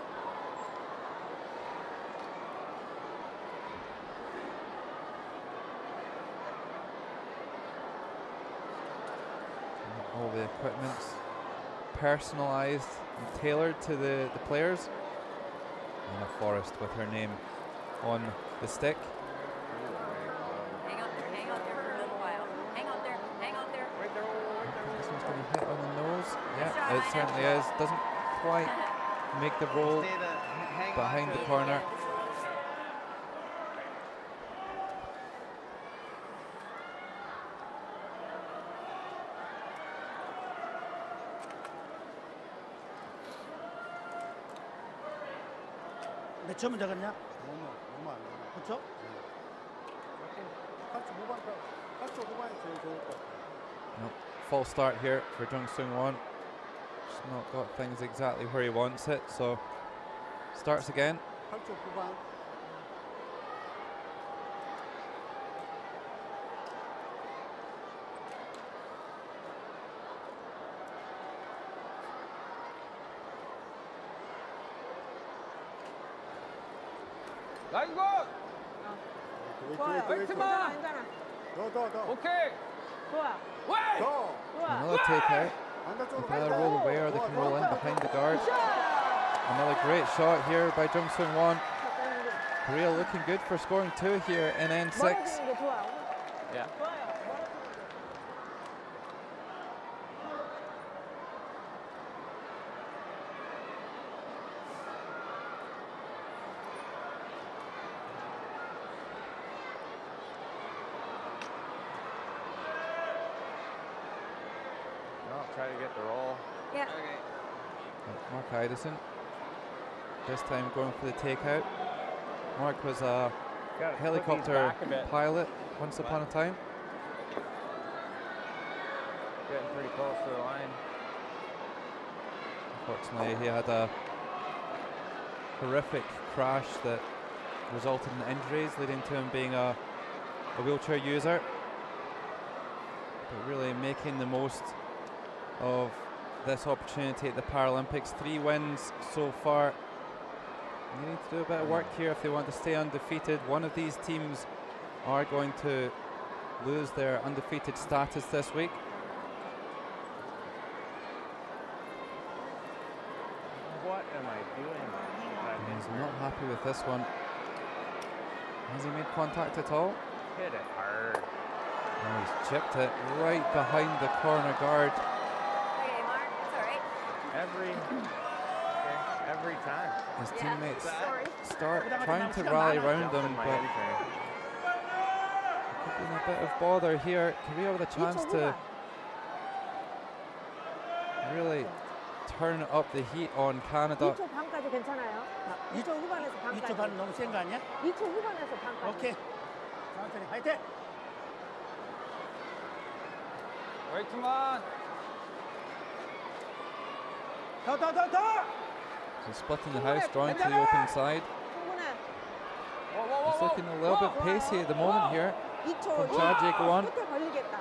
All the equipment's personalised and tailored to the players. Ina Forrest with her name on the stick. Hit on the nose. Yeah, it certainly is. Doesn't quite make the roll behind the corner. 몇 점은 적었냐? 너무 안 나와. 그렇죠? 8초 후반이 제일 좋을 것 같아요. False start here for Jung-Soon Won. Just not got things exactly where he wants it, so starts again. 8초 후반. 라인 굿! 괜찮아, 괜찮아. 더. 오케이! 좋아. Another takeout. They can either roll away or they can roll in behind the guard. Another great shot here by Jung-Soon Won. Korea looking good for scoring 2 here in N6. Yeah. Try to get the roll. Yeah. Okay. Mark Idison. This time going for the takeout. Mark was a helicopter pilot once upon a time. Getting pretty close to the line. Unfortunately, he had a horrific crash that resulted in injuries, leading to him being a wheelchair user. But really making the most of this opportunity at the Paralympics. 3 wins so far. They need to do a bit of work here if they want to stay undefeated. One of these teams are going to lose their undefeated status this week. What am I doing? He's not happy with this one. Has he made contact at all? Hit it hard. Oh, he's chipped it right behind the corner guard. Every time. His teammates start trying to rally around him, but could be in a bit of bother here. Korea with a chance to really turn up the heat on Canada. 2초 반까지 괜찮아요. 2초 후반에서 반까지. 2초 반 너무 센 거 아니야? 2초 후반에서 반까지. 오케이. 천천히 화이팅! 웨이트만! 더! So splitting the house, drawing to the open side. It's looking a little bit pacey at the moment here. 2초. PyeongChang go on. 끝에 걸리겠다.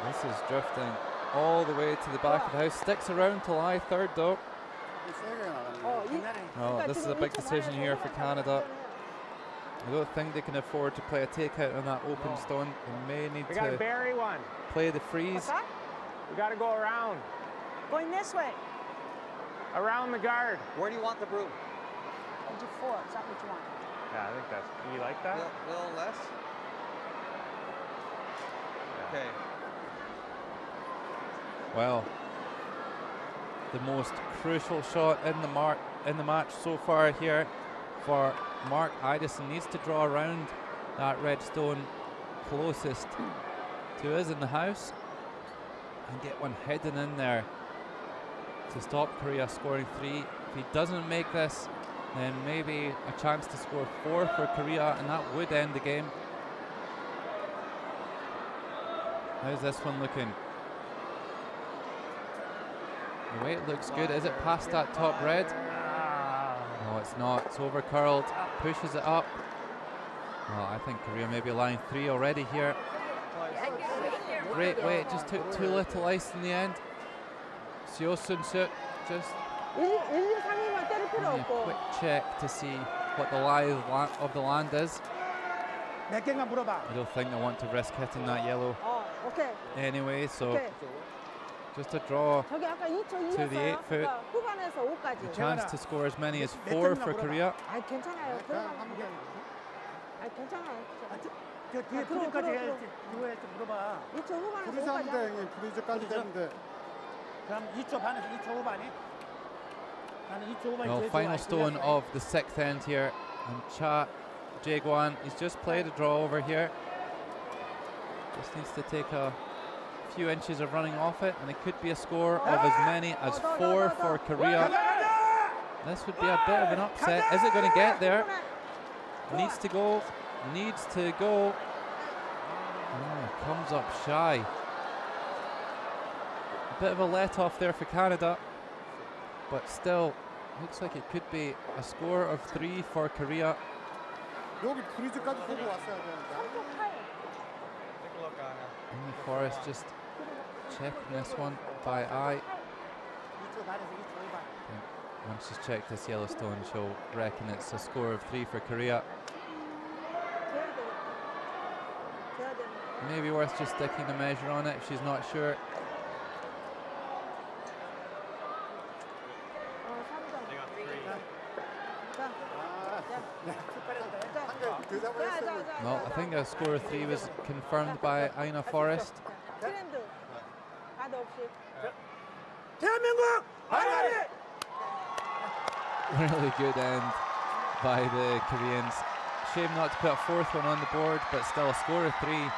This is drifting all the way to the back of the house. Sticks around till I-3rd though. Oh, this is a big decision here for Canada. I don't think they can afford to play a takeout on that open stone. They may need to bury one. play the freeze. We got to go around. Going this way. Around the guard. Where do you want the broom? I'll do 4. Is that what you want? Yeah, I think that's. You like that? A little less. Okay. Well, the most crucial shot in the match so far here for Mark Idison. Needs to draw around that red stone closest to us in the house and get one hidden in there to stop Korea scoring 3. If he doesn't make this, then maybe a chance to score 4 for Korea, and that would end the game. How's this one looking? The weight looks good. Is it past that top red? No, it's not. It's over curled. Pushes it up. Well, I think Korea may be line 3 already here. Great weight. Just took too little ice in the end. Seo Sun-suk just a quick check to see what the lie of the land is. I don't think they want to risk hitting that yellow anyway, so just a draw to the 8 foot. A chance to score as many as 4 for Korea. Well, final stone of the 6th end here, and Cha Jae-gwan, he's just played a draw over here. Just needs to take a few inches of running off it, and it could be a score of as many as 4 for Korea. This would be a bit of an upset. Is it going to get there? Needs to go. Needs to go. Oh, comes up shy. A bit of a let off there for Canada, but still looks like it could be a score of 3 for Korea. Forrest just checking this one by eye. Once she's checked this Yellowstone, she'll reckon it's a score of 3 for Korea. Maybe worth just sticking a measure on it if she's not sure. Well, I think a score of 3 was confirmed by Aina Forrest. Really good end by the Koreans. Shame not to put a 4th one on the board, but still a score of 3.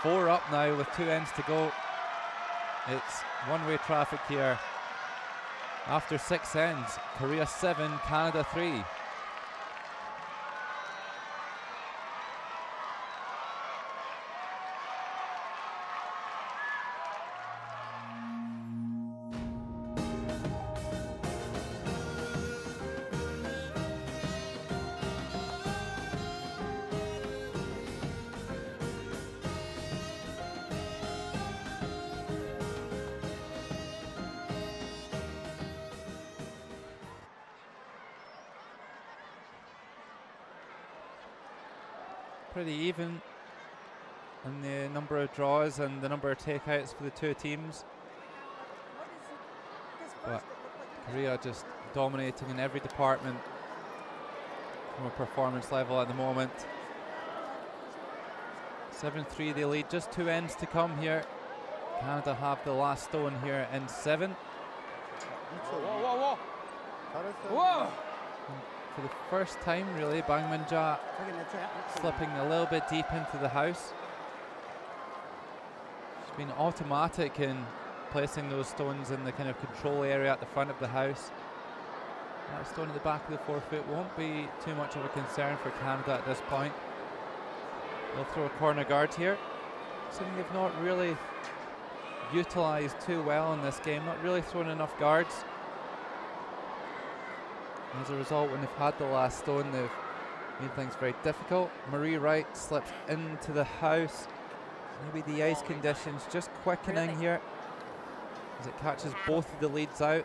4 up now with 2 ends to go. It's one-way traffic here. After 6 ends, Korea 7, Canada 3. Pretty even in the number of draws and the number of takeouts for the 2 teams. But Korea just dominating in every department from a performance level at the moment. 7-3 they lead, just 2 ends to come here. Canada have the last stone here in 7. Whoa! For the first time really, Bang Min-ja slipping a little bit deep into the house. She's been automatic in placing those stones in the kind of control area at the front of the house. That stone at the back of the 4 foot won't be too much of a concern for Canada at this point. They'll throw a corner guard here, something they've not really utilised too well in this game, not really thrown enough guards. As a result, when they've had the last stone, they've Made things very difficult. Marie Wright slips into the house. Maybe the ice conditions just quickening here as it catches both of the leads out.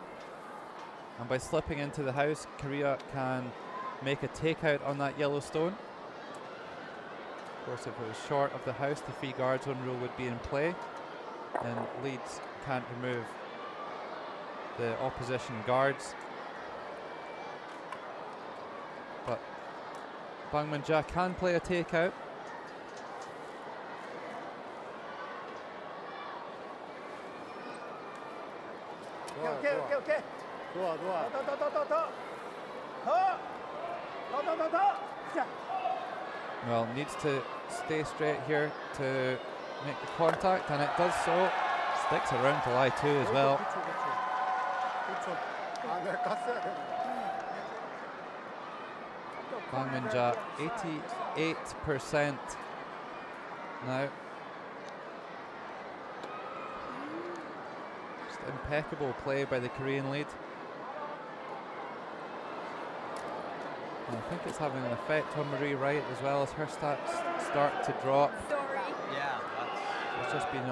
And by slipping into the house, Korea can make a takeout on that yellow stone. Of course, if it was short of the house, the free guard zone rule would be in play. And Leeds can't remove the opposition guards. But PyeongChang can play a takeout. 오케이. 좋아. 더. 자. Well, needs to stay straight here to make the contact, and it does so. Sticks around to lie 2 as well. 그쵸. 아, 내가 깠어야 돼. PyeongChang 88% now. Just impeccable play by the Korean lead. And I think it's having an effect on Marie Wright as well as her stats start to drop. Yeah, She's just been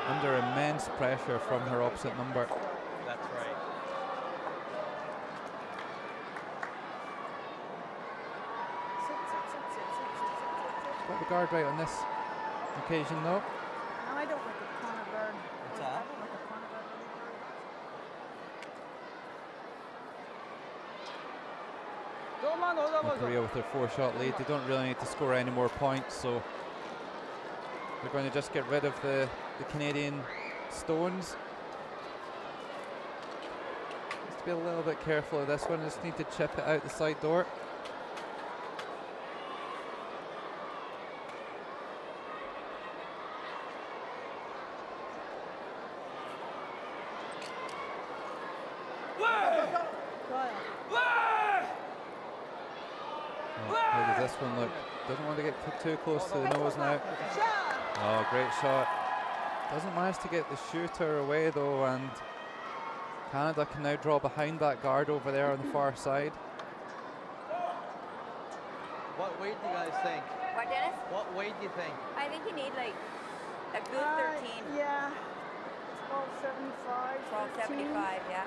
under immense pressure from her opposite number. that's right. Got the guard right on this occasion though. No, I don't like the corner guard. What's I that? don't like the corner guard. And Korea with their 4-shot lead, they don't really need to score any more points, so they're going to just get rid of the Canadian stones. Just to be a little bit careful of this one, just need to chip it out the side door. How does this one look? Doesn't want to get too close to the nose now. Oh, great shot. Doesn't manage to get the shooter away though, and Canada can now draw behind that guard over there on the far side. What weight do you guys think? What, Dennis? What weight do you think? I think you need like a good 13. Yeah. 1275. 1275, yeah.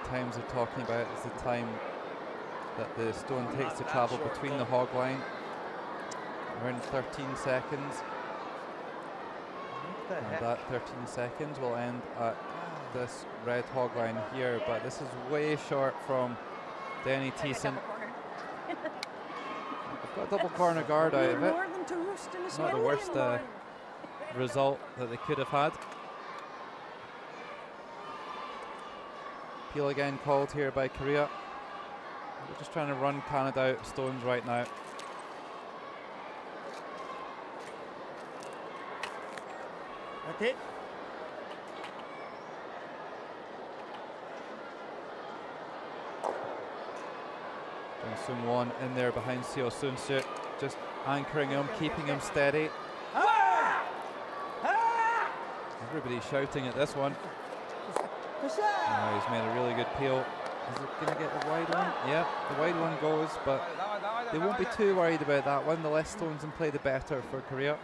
The times they're talking about is the time that the stone takes to travel between the hog line, around 13 seconds. And that 13 seconds will end at this red hog line here, but this is way short from Denny Thiessen. They've got a double corner guard out of it. Not the worst result that they could have had. Peel again called here by Korea. They're just trying to run Canada out of stones right now. That's it. Jung Won in there behind Seo Soon-suk, just anchoring him, keeping him steady. Everybody's shouting at this one. Oh, he's made a really good peel. Is it going to get the wide one? Yeah, the wide one goes, but they won't be too worried about that one. The less stones in play, the better for Korea.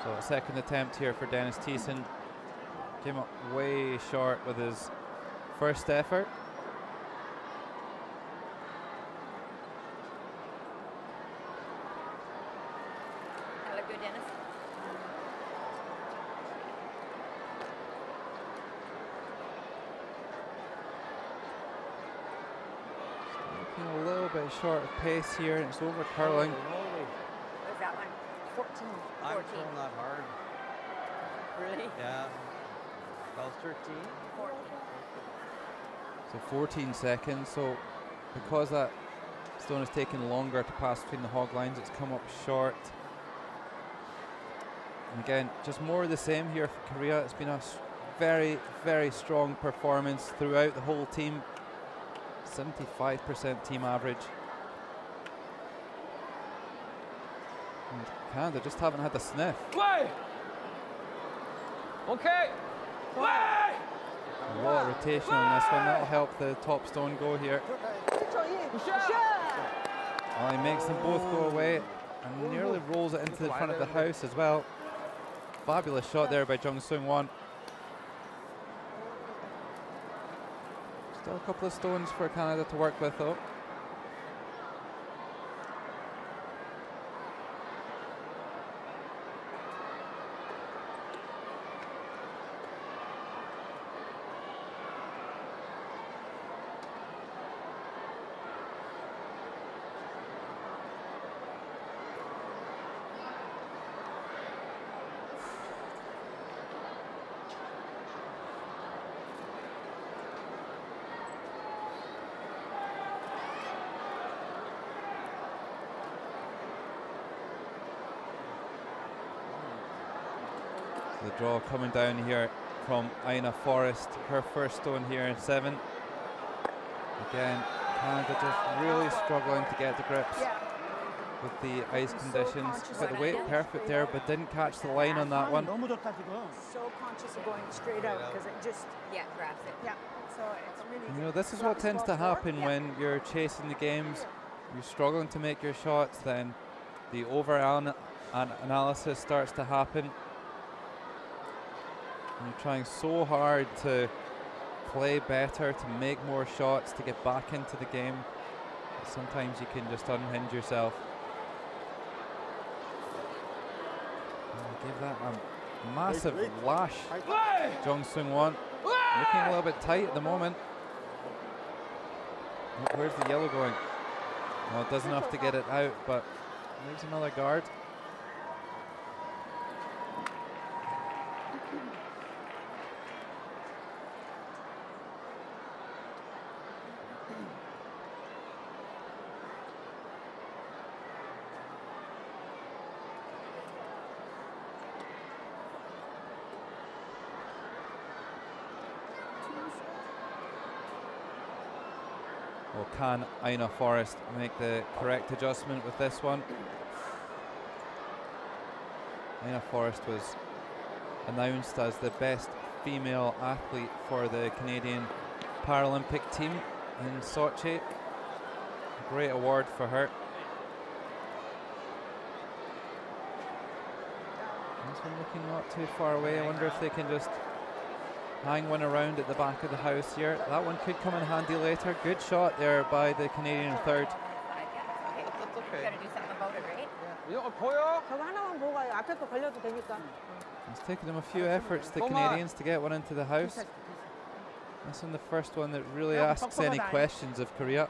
So a second attempt here for Dennis Thiessen. Came up way short with his first effort. That look good, Dennis. Looking a little bit short of pace here, and it's over curling. What's that one? 14. I'm 14. throwing that hard. Really? Yeah. That was 13. 14. So 14 seconds. So because that stone has taken longer to pass between the hog lines, it's come up short. And again, just more of the same here for Korea. It's been a very, very strong performance throughout the whole team. 75% team average. And Canada just haven't had a sniff. Play! Okay! Play! A lot of rotation on this one. That'll help the top stone go here. Oh, he makes them both go away and nearly rolls it into the front of the house as well. Fabulous shot there by Jung Seung-won. Still a couple of stones for Canada to work with though. The draw coming down here from Aina Forrest, her first stone here in 7. Again, Canada just really struggling to get the grips with the ice conditions. Got the weight perfect there, but didn't catch the line on that one. So conscious of going straight out because it just grabs it. Yeah, so it's really. You know, this is what tends to happen when you're chasing the games. You're struggling to make your shots, then the analysis starts to happen. And you're trying so hard to play better, to make more shots, to get back into the game. Sometimes you can just unhinge yourself. And give that a massive lash. Jung Seung-won looking a little bit tight at the moment. Where's the yellow going? Well, it does enough to get it out, but leaves another guard. Well, can Aina Forrest make the correct adjustment with this one? Aina Forrest was announced as the best female athlete for the Canadian Paralympic team in Sochi. A great award for her. This one looking not too far away. I wonder if they can just hang one around at the back of the house here. That one could come in handy later. Good shot there by the Canadian third. Okay, that's okay. You gotta do something about it, right? It's taken them a few efforts, the Canadians, to get one into the house. This one the first one that really asks any questions of Korea.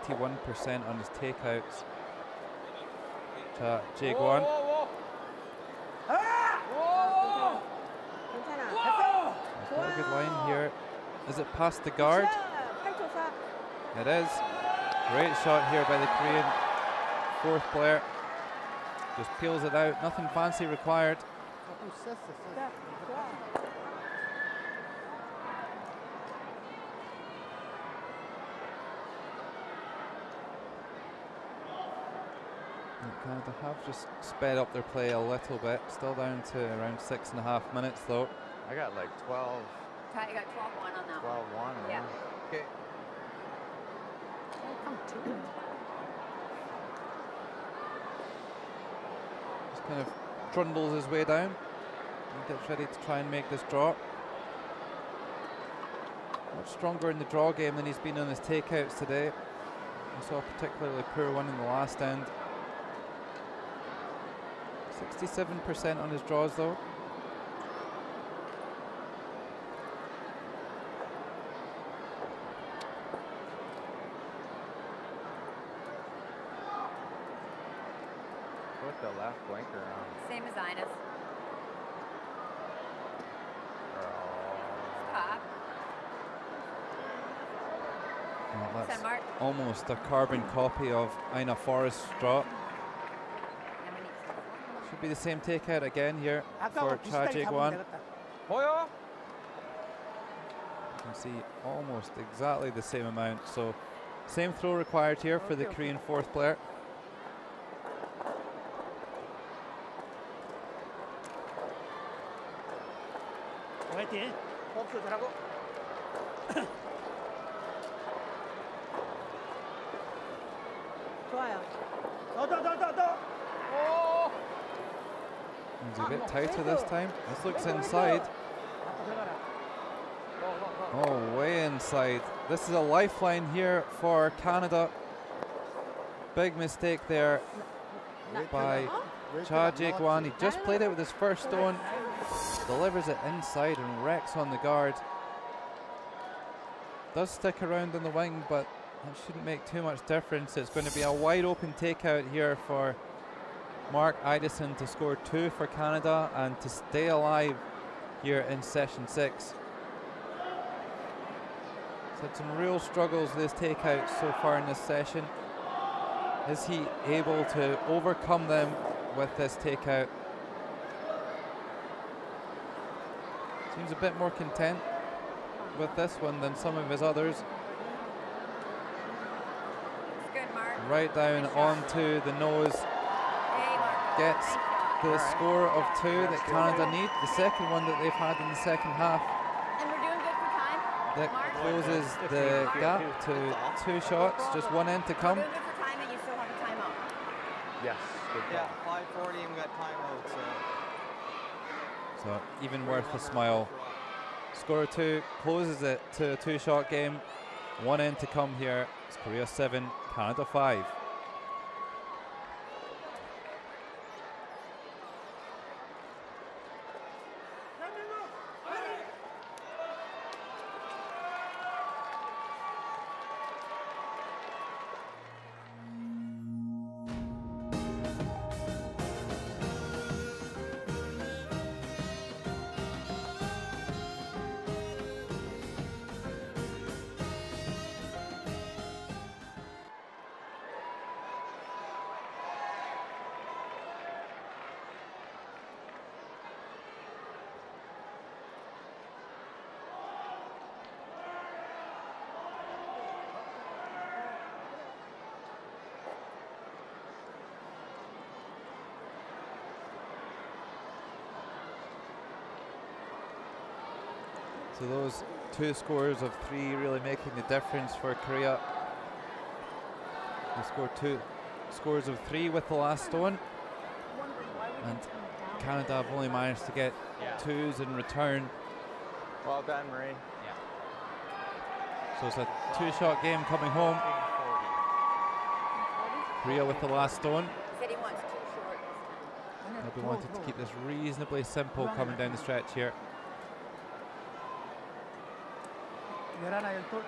81% on his takeouts. Jae-gwon. Got a good line here. Is it past the guard? It is. Great shot here by the Korean fourth player. Just peels it out. Nothing fancy required. Canada have just sped up their play a little bit. Still down to around 6.5 minutes though. I got like 12. Ty, you got 12-1 on that 12-1. Yeah. Okay. Just kind of trundles his way down and gets ready to try and make this draw. Much stronger in the draw game than he's been on his takeouts today. We saw a particularly poor one in the last end. 67% on his draws though. Put the left blinker on. Same as Ina's. Top. That's almost a carbon copy of Ina Forrest's draw. Should be the same takeout again here for Cha Jae-kwon. You can see almost exactly the same amount. So same throw required here for the Korean fourth player. 화이팅. 호흡도 잘하고. 좋아요. 더. He's a bit tighter this time. This looks inside. Oh, way inside. This is a lifeline here for Canada. Big mistake there by Cha Jae-kwon. He just played it with his first stone, delivers it inside and wrecks on the guard. Does stick around on the wing, but that shouldn't make too much difference. It's going to be a wide open takeout here for Mark Idison to score 2 for Canada and to stay alive here in session 6. He's had some real struggles with his takeouts so far in this session. Is he able to overcome them with this takeout? Seems a bit more content with this one than some of his others. Right down onto the nose. Gets the score of 2 that Canada need, the second one that they've had in the second half. And we're doing good for time. That closes the gap to 2 shots, just one end to come. We're doing good for time, and you still have a timeout. Yes. Yeah, 5:40 and we got timeout. So even worth a smile. Score of 2 closes it to a 2-shot game. One end to come here. It's Korea 7, Canada 5. So those 2 scores of 3 really making the difference for Korea. They scored 2 scores of 3 with the last stone, and Canada have only managed to get 2s in return. Well done, Marie. So it's a 2-shot game coming home. Korea with the last stone. Said he wants 2 short. They'll be wanting to keep this reasonably simple coming down the stretch here. 11, 12.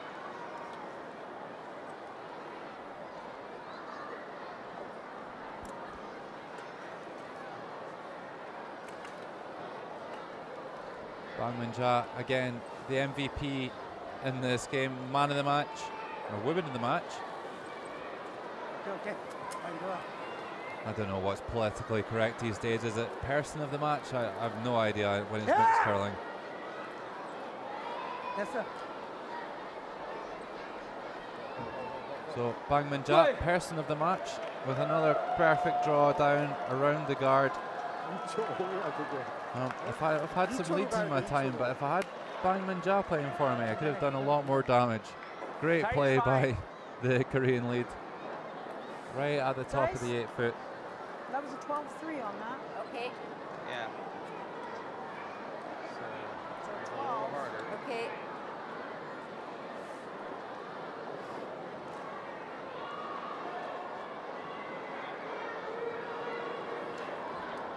PyeongChang again, the MVP in this game, man of the match, or woman of the match. Okay. I don't know what's politically correct these days. Is it person of the match? I have no idea when it's mixed curling. Yes, sir. So PyeongChang, person of the match, with another perfect draw down around the guard. I've had some leads in my time, but if I had PyeongChang playing for me, I could have done a lot more damage. Great play by the Korean lead. Right at the top of the 8 foot. That was a 12-3 on that. Okay. Yeah. So 12. Okay.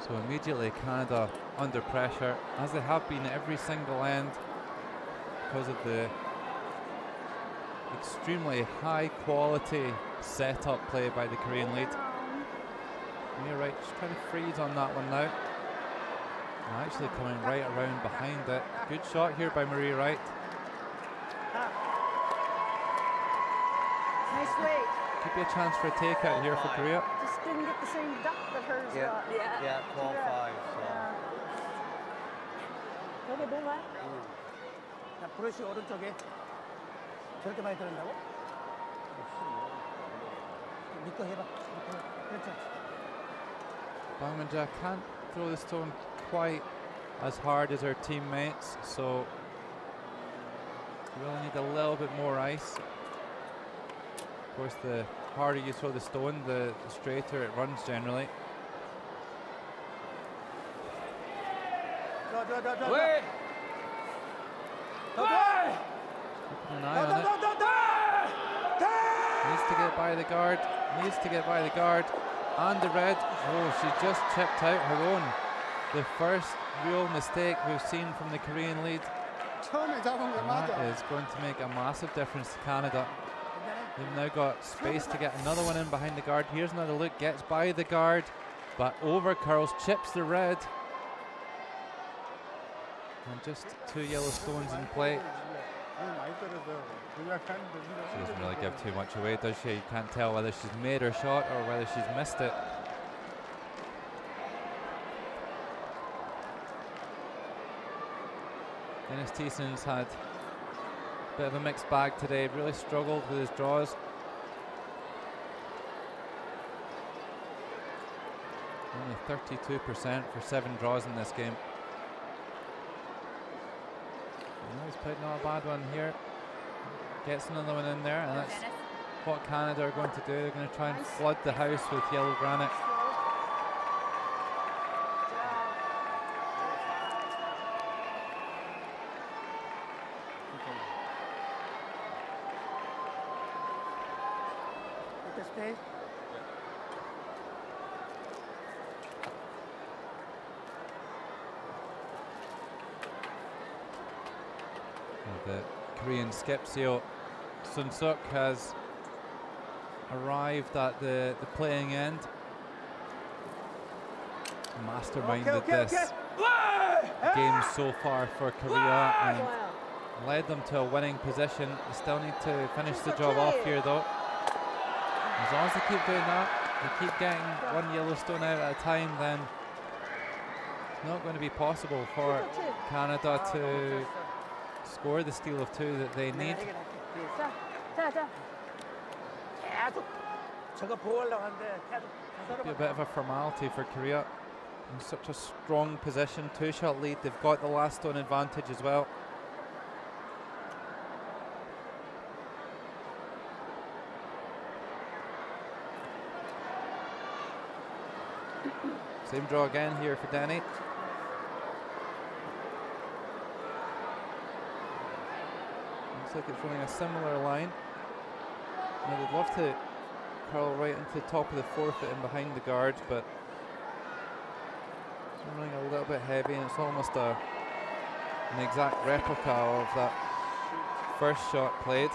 So immediately Canada under pressure, as they have been at every single end, because of the extremely high quality setup play by the Korean lead. You're right, just trying to freeze on that one now. And actually coming right around behind it. Good shot here by Marie Wright. Could be a chance for a takeout here for Korea. Just didn't get the same duck that hers got. Yeah, 12-5. So. 저게 뭐가? 자, 브러쉬 오른쪽에 저렇게 많이 들어간다고? 니꺼 해봐. 그렇죠. PyeongChang can't throw the stone quite as hard as her teammates, so you really need a little bit more ice. Of course, the harder you throw the stone, the straighter it runs generally. Wait! Keeping an eye on it. Needs to get by the guard. Needs to get by the guard. And the red. Oh, she just chipped out her own. The first real mistake we've seen from the Korean lead. And that is going to make a massive difference to Canada. They've now got space to get another one in behind the guard. Here's another look. Gets by the guard, but over curls, chips the red. And just 2 yellow stones in play. She doesn't really give too much away, does she? You can't tell whether she's made her shot or whether she's missed it. Dennis Thiessen's had a bit of a mixed bag today, really struggled with his draws. Only 32% for 7 draws in this game. He's played not a bad one here. Gets another one in there, and that's what Canada are going to do. They're going to try and flood the house with yellow granite. The Korean skip Seo Sun-suk has arrived at the playing end. Masterminded this game so far for Korea and led them to a winning position. They still need to finish the job off here though. As long as they keep doing that, they keep getting 1 yellow stone out at a time, then it's not going to be possible for Canada to score the steal of 2 that they need. Be a bit of a formality for Korea in such a strong position. 2-shot lead. They've got the last stone advantage as well. Same draw again here for Denny. Looks like it's running a similar line. Now they'd love to curl right into the top of the forefoot and behind the guard, but it's running a little bit heavy, and it's almost an exact replica of that first shot played.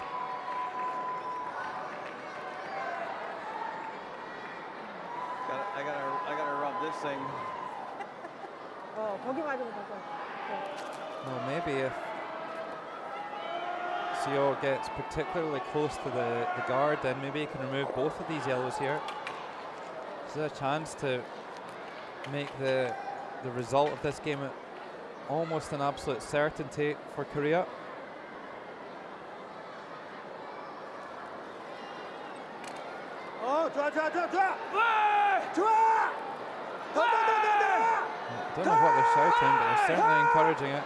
I gotta rub this thing. Well, maybe if Seo gets particularly close to the guard, then maybe he can remove both of these yellows here. This is a chance to make the result of this game almost an absolute certainty for Korea. Oh, 좋아. I don't know what they're shouting, but they're certainly encouraging it.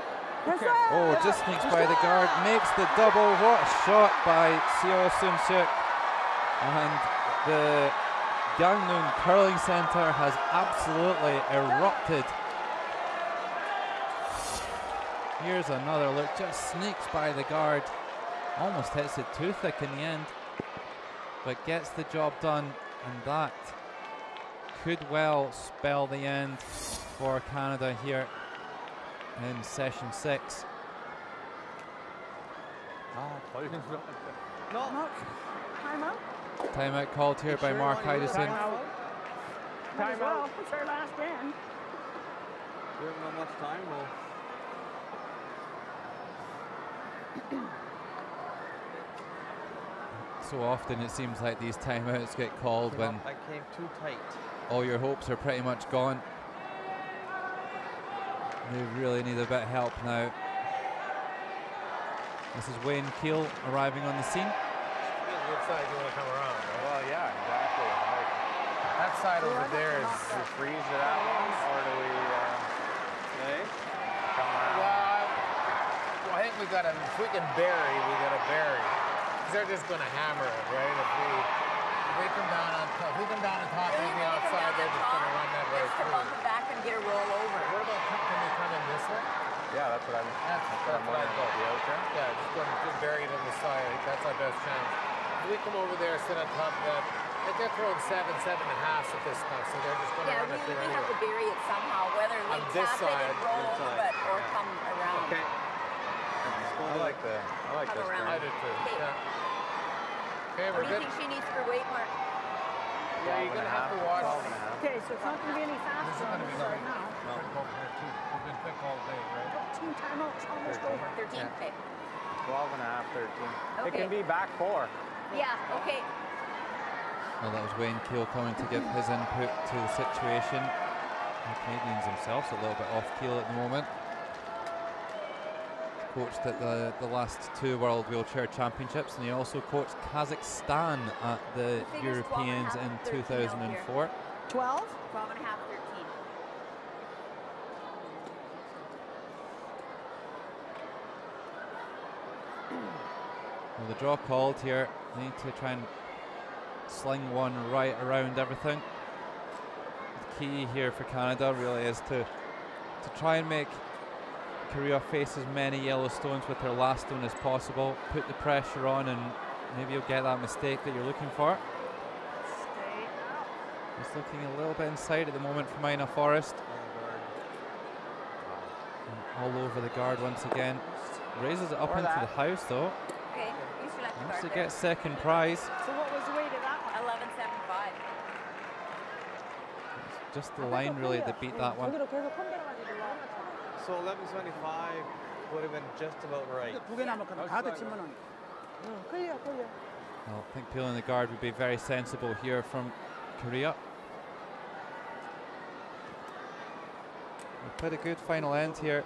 Oh, just sneaks by the guard, makes the double. What a shot by Seo Sun-suk. And the Gangneung Curling Centre has absolutely erupted. Here's another look, just sneaks by the guard. Almost hits it too thick in the end, but gets the job done, and that could well spell the end for Canada here in session 6. No. Timeout? Timeout called here by Mark Hydison. Might as well. It's our last end. We haven't got much time. So often it seems like these timeouts get called when I came too tight. all your hopes are pretty much gone. They really need a bit of help now. This is Wayne Keel arriving on the scene. Which side do you want to come around? Right? Well, yeah, exactly. Like, That side over there is. do we freeze it at once, or do we come around? Well, I think we got to. If we can bury, we got to bury. Because they're just going to hammer it, right? If we come down on top, if we come down on top, maybe outside, they're just going to run that right through. Bump it back and get a roll over. What about can we come in this way? Yeah, that's what I'm. That's what I thought. Yeah, just bury it in the side. I think that's our best chance. If we come over there, sit on top of that. I think they're throwing 7.5 at this stuff, so they're just going to run it through we anyway. have to bury it somehow, whether we On this tap it side, and roll this over side. it or come around. Okay. I like Come this. around. I do too. Okay. Yeah. Okay, What we're do you good. think she needs for weight, Mark? Yeah, you're going to have to watch. 12 and a half. Okay, so it's not going to be any This faster is on going to this be right now. We've been quick all day, right? 13 timeouts, almost 13. over. 13? Okay. 12 and a half, 13. It Okay. can be back 4. Yeah, okay. Well, that was Wayne Keel coming to give his input to the situation. The Canadians themselves a little bit off keel at the moment. Coached at the last 2 World Wheelchair Championships, and he also coached Kazakhstan at the I think it's 12 and a Europeans half, in 13 out 2004. 12? 12 and a half, 13. Well, the draw called here. They need to try and sling one right around everything. The key here for Canada really is to try and make Korea face as many yellow stones with their last stone as possible. Put the pressure on, and maybe you'll get that mistake that you're looking for. Stay out. He's looking a little bit inside at the moment for Mina Forrest. And all over the guard once again. Raises it up into the house though. Okay, you select the Wants guard to there. get second prize. So what was the weight of that one? 11.75. Just the line really that beat that one. 여기로 계속 흔들어가지고 올라가잖아. So 11.75 would have been just about right. 두 개 남았거든. 가드 치면은. 응, 클리어. Well, I think peeling the guard would be very sensible here from Korea. We played a good final end here.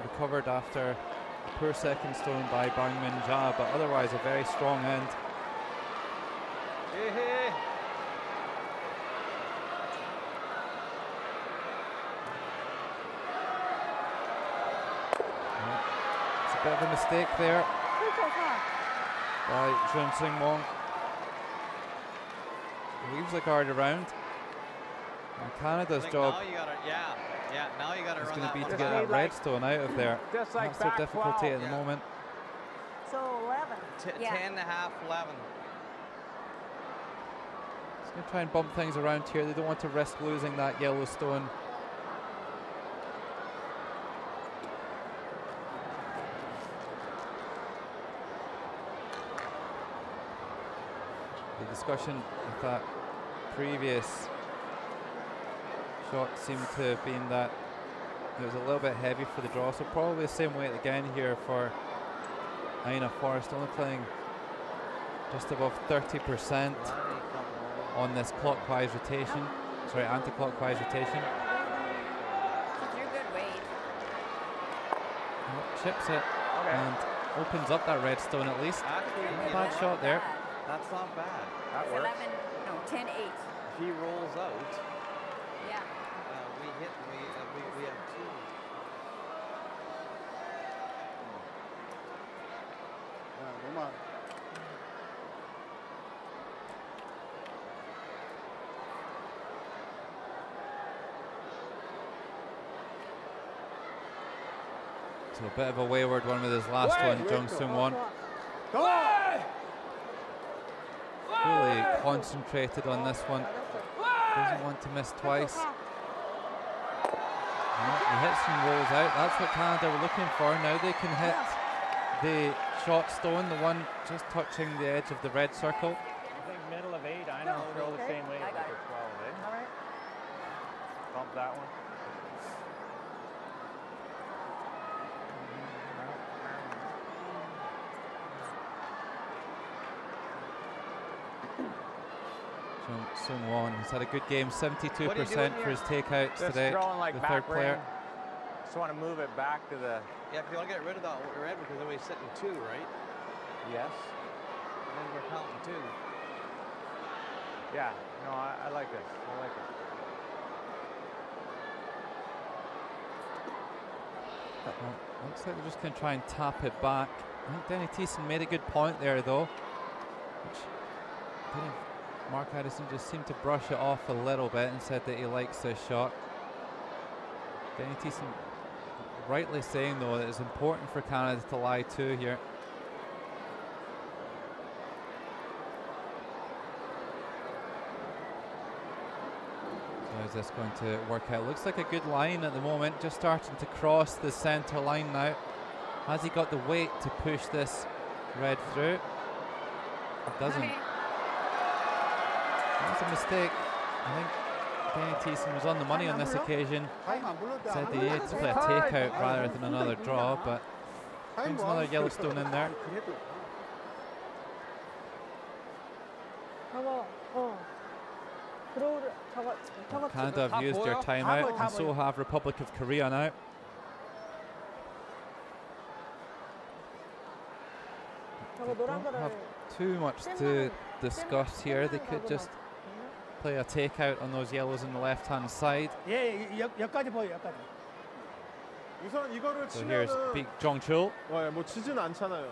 Recovered after a poor second stone by PyeongChang, but otherwise a very strong end. Hey. It's a bit of a mistake there by Jun Sing Wong. Leaves the guard around. And Canada's job Now you gotta, now you gotta is run going to that be one to back. get that red stone out of there. Just like That's their back difficulty 12. at the moment. So 11. 10 and a half, 11. Just going to try and bump things around here. They don't want to risk losing that yellow stone. The discussion with that previous shot seemed to have been that it was a little bit heavy for the draw, so probably the same weight again here for Mina Forrest, only playing just above 30% on this clockwise rotation, sorry, anti-clockwise rotation. She's your good weight. Well, chips it and opens up that red stone at least. Not a bad shot there. That's not bad. That It's works. 10-8. If he rolls out, Yeah. we have 2. 너무 So a bit of a wayward one with his last one, Jung Sung Won. Really concentrated on this one. Doesn't want to miss twice. He hits and rolls out. That's what Canada were looking for. Now they can hit the short stone, the one just touching the edge of the red circle. I think middle of 8, I know, throw the same way I like got a it. 12, eh? All right. Bump that one. Sung-won has had a good game, 72% for his takeouts Just today. throwing like the back third player. ring. Just want to move it back to the... Yeah, if you want to get rid of that red because then we're sitting 2, right? Yes. And then we're counting 2. Yeah, no, I like this. I like it. Well, looks like they're just going to try and tap it back. I think Denny Thiessen made a good point there, though. Mark Addison just seemed to brush it off a little bit and said that he likes this shot. Denny Thiessen rightly saying, though, that it's important for Canada to lie 2 here. So is this going to work out? Looks like a good line at the moment, just starting to cross the centre line now. Has he got the weight to push this red through? It doesn't. That's a mistake. I think Denny Thiessen was on the money on this occasion. Said that he had to play a takeout rather than another draw, but brings another Yellowstone in there. Canada have used their timeout, and so have Republic of Korea now. Don't have too much to discuss here. They could just play a takeout on those yellows on the left-hand side. 여기까지 보여, 여기까지. 우선 이거를 So here's 치면은 Big Jong-chul. 뭐 지진 않잖아요.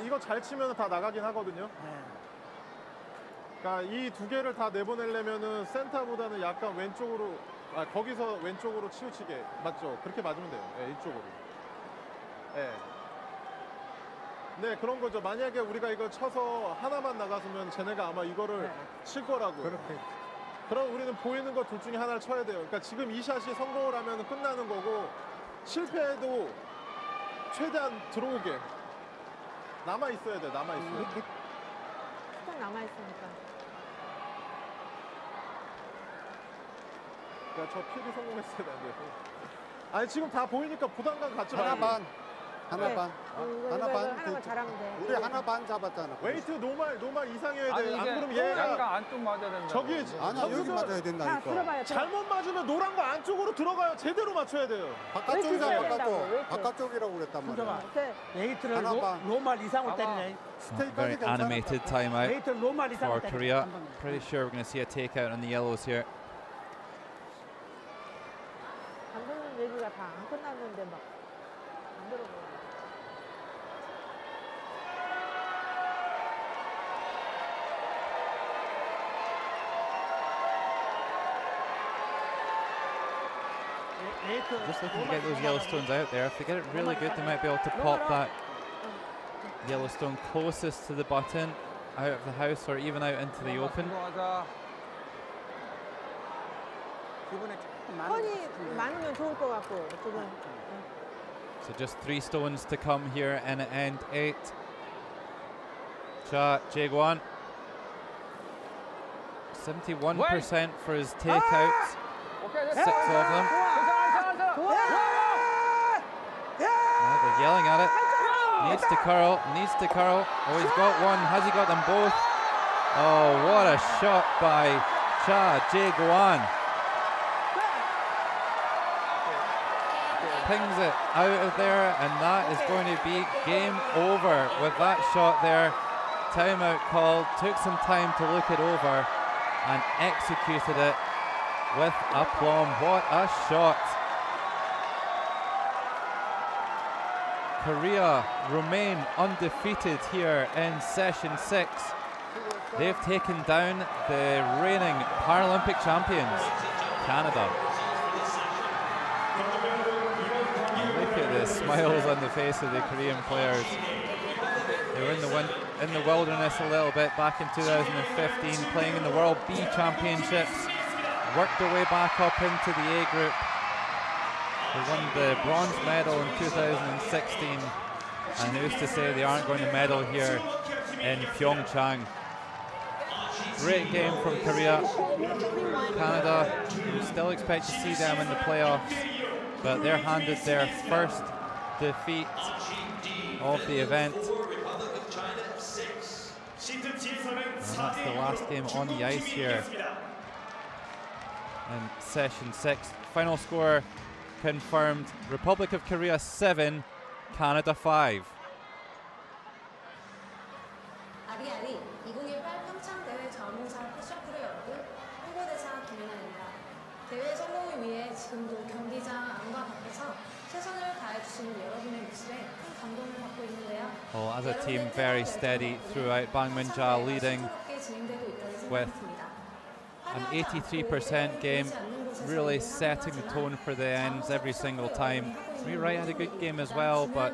이거 잘 치면 다 나가긴 하거든요. 그러니까 이 2개를 다 내보내려면은 센터보다는 약간 왼쪽으로 거기서 왼쪽으로 치우치게 맞죠? 그렇게 맞으면 돼요. 네, 이쪽으로. 네. 네, 그런 거죠. 만약에 우리가 이걸 쳐서 하나만 나갔으면 쟤네가 아마 이거를 칠 거라고. 그렇게. 그럼 우리는 보이는 거 둘 중에 하나를 쳐야 돼요. 그러니까 지금 이 샷이 성공을 하면 끝나는 거고 실패해도 최대한 들어오게 남아 있어야 돼. 남아 있어야 돼. 좀 남아 있으니까. 그러니까 저 필이 성공했어야 되는데. 아니 지금 다 보이니까 부담감 갖지 말고. 하나 반. 하나 반. 하나 반. 하나만 잘하면 돼. 우리 하나 반 잡았잖아. 웨이트 노말 이상해야 돼. 안 그러면 얘가 안쪽 맞아야 된다. 저기 아니야, 여기 맞아야 된다니까. 잘못 맞으면 노란 거 안쪽으로 들어가요. 제대로 맞춰야 돼요. 바깥쪽이야, 바깥쪽. 바깥쪽이라고 그랬단 말이야. 웨이트를 노말 이상으로 때리네. Very animated timeout 웨이트 노말 이상으로 for Korea. Pretty sure we're going to see a takeout on the yellows here. 감독님 얘기가 다 안 끝났는데 막 안 들어보여. Just looking to get those Yellowstones out there. If they get it really good, they might be able to pop that Yellowstone closest to the button out of the house or even out into the open. 턴이 많으면 좋을 것 같고 지금. So just 3 stones to come here in end 8. Cha Jae-gwon, 71% for his takeouts. 6 of them. Now they're yelling at it. Needs to curl, needs to curl. Oh, he's got one. Has he got them both? Oh, what a shot by Cha Jae-gwon. Pings it out of there, and that is going to be game over with that shot there. Timeout called, took some time to look it over and executed it with aplomb. What a shot. Korea remain undefeated here in session 6. They've taken down the reigning Paralympic champions, Canada. Look at the smiles on the face of the Korean players. They were in the wilderness a little bit back in 2015, playing in the World B Championships. Worked their way back up into the A group. They won the bronze medal in 2016, and who's to say they aren't going to medal here in PyeongChang. Great game from Korea. Canada, we still expect to see them in the playoffs, but they're handed their first defeat of the event. And that the last game on the ice here in session 6. Final score confirmed: Republic of Korea 7, Canada 5. 아리아리 2018 평창 대회 자원봉사 패션 프로 여러분, 홍보대사 김연아입니다. 대회 성공을 위해 지금도 경기장 안과 밖에서 최선을 다해주시는 여러분의 모습에 큰 감동을 받고 있는데요. Well, as a team, very steady throughout. PyeongChang leading with an 83% game, really setting the tone for the ends every single time. Wright had a good game as well, but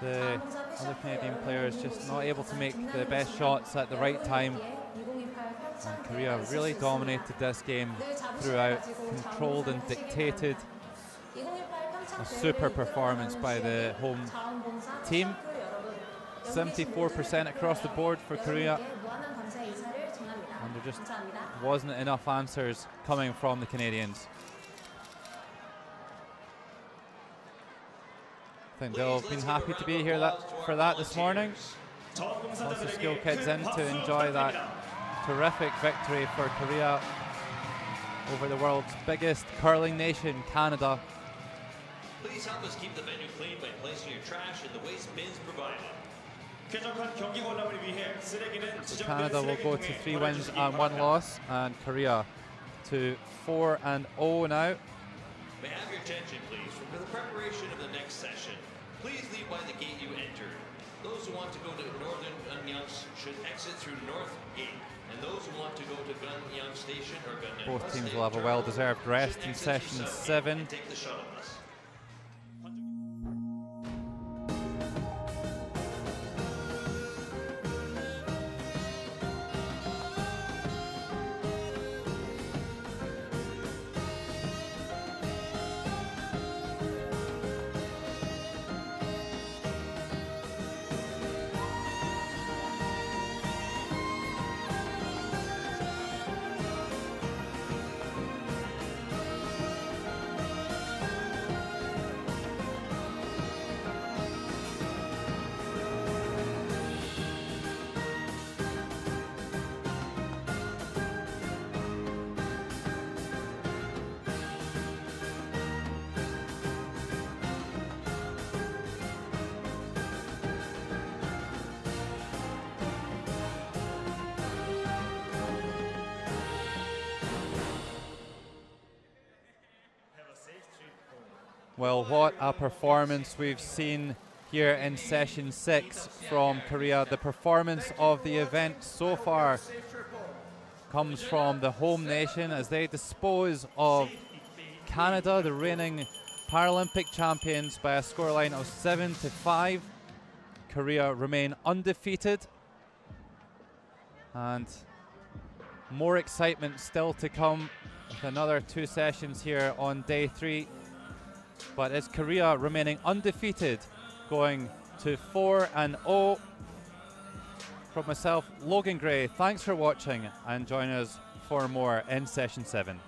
the other Canadian players just not able to make the best shots at the right time. And Korea really dominated this game throughout, controlled and dictated. A super performance by the home team. 74% across the board for Korea. And there just wasn't enough answers coming from the Canadians. I think they'll have been happy to be here for that this morning. Lots of skill kids in to enjoy that terrific victory for Korea over the world's biggest curling nation, Canada. Please help us keep the venue clean by placing your trash in the waste bins provided. So Canada will go to 3 wins and 1 loss, and Korea to 4-0 now. May I have your attention, please, for the preparation of the next session. Please leave by the gate you entered. Those who want to go to Northern Gangneung should exit through North Gate, and those who want to go to Gangneung Station or Gangneung Both teams will have a well-deserved rest in session 7. take the shuttle bus. Well, what a performance we've seen here in session 6 from Korea. The performance of the event so far comes from the home nation as they dispose of Canada, the reigning Paralympic champions, by a scoreline of 7-5. Korea remain undefeated, and more excitement still to come with another 2 sessions here on day 3. But it's Korea remaining undefeated, going to 4-0. From myself, Logan Gray, thanks for watching, and join us for more in session 7.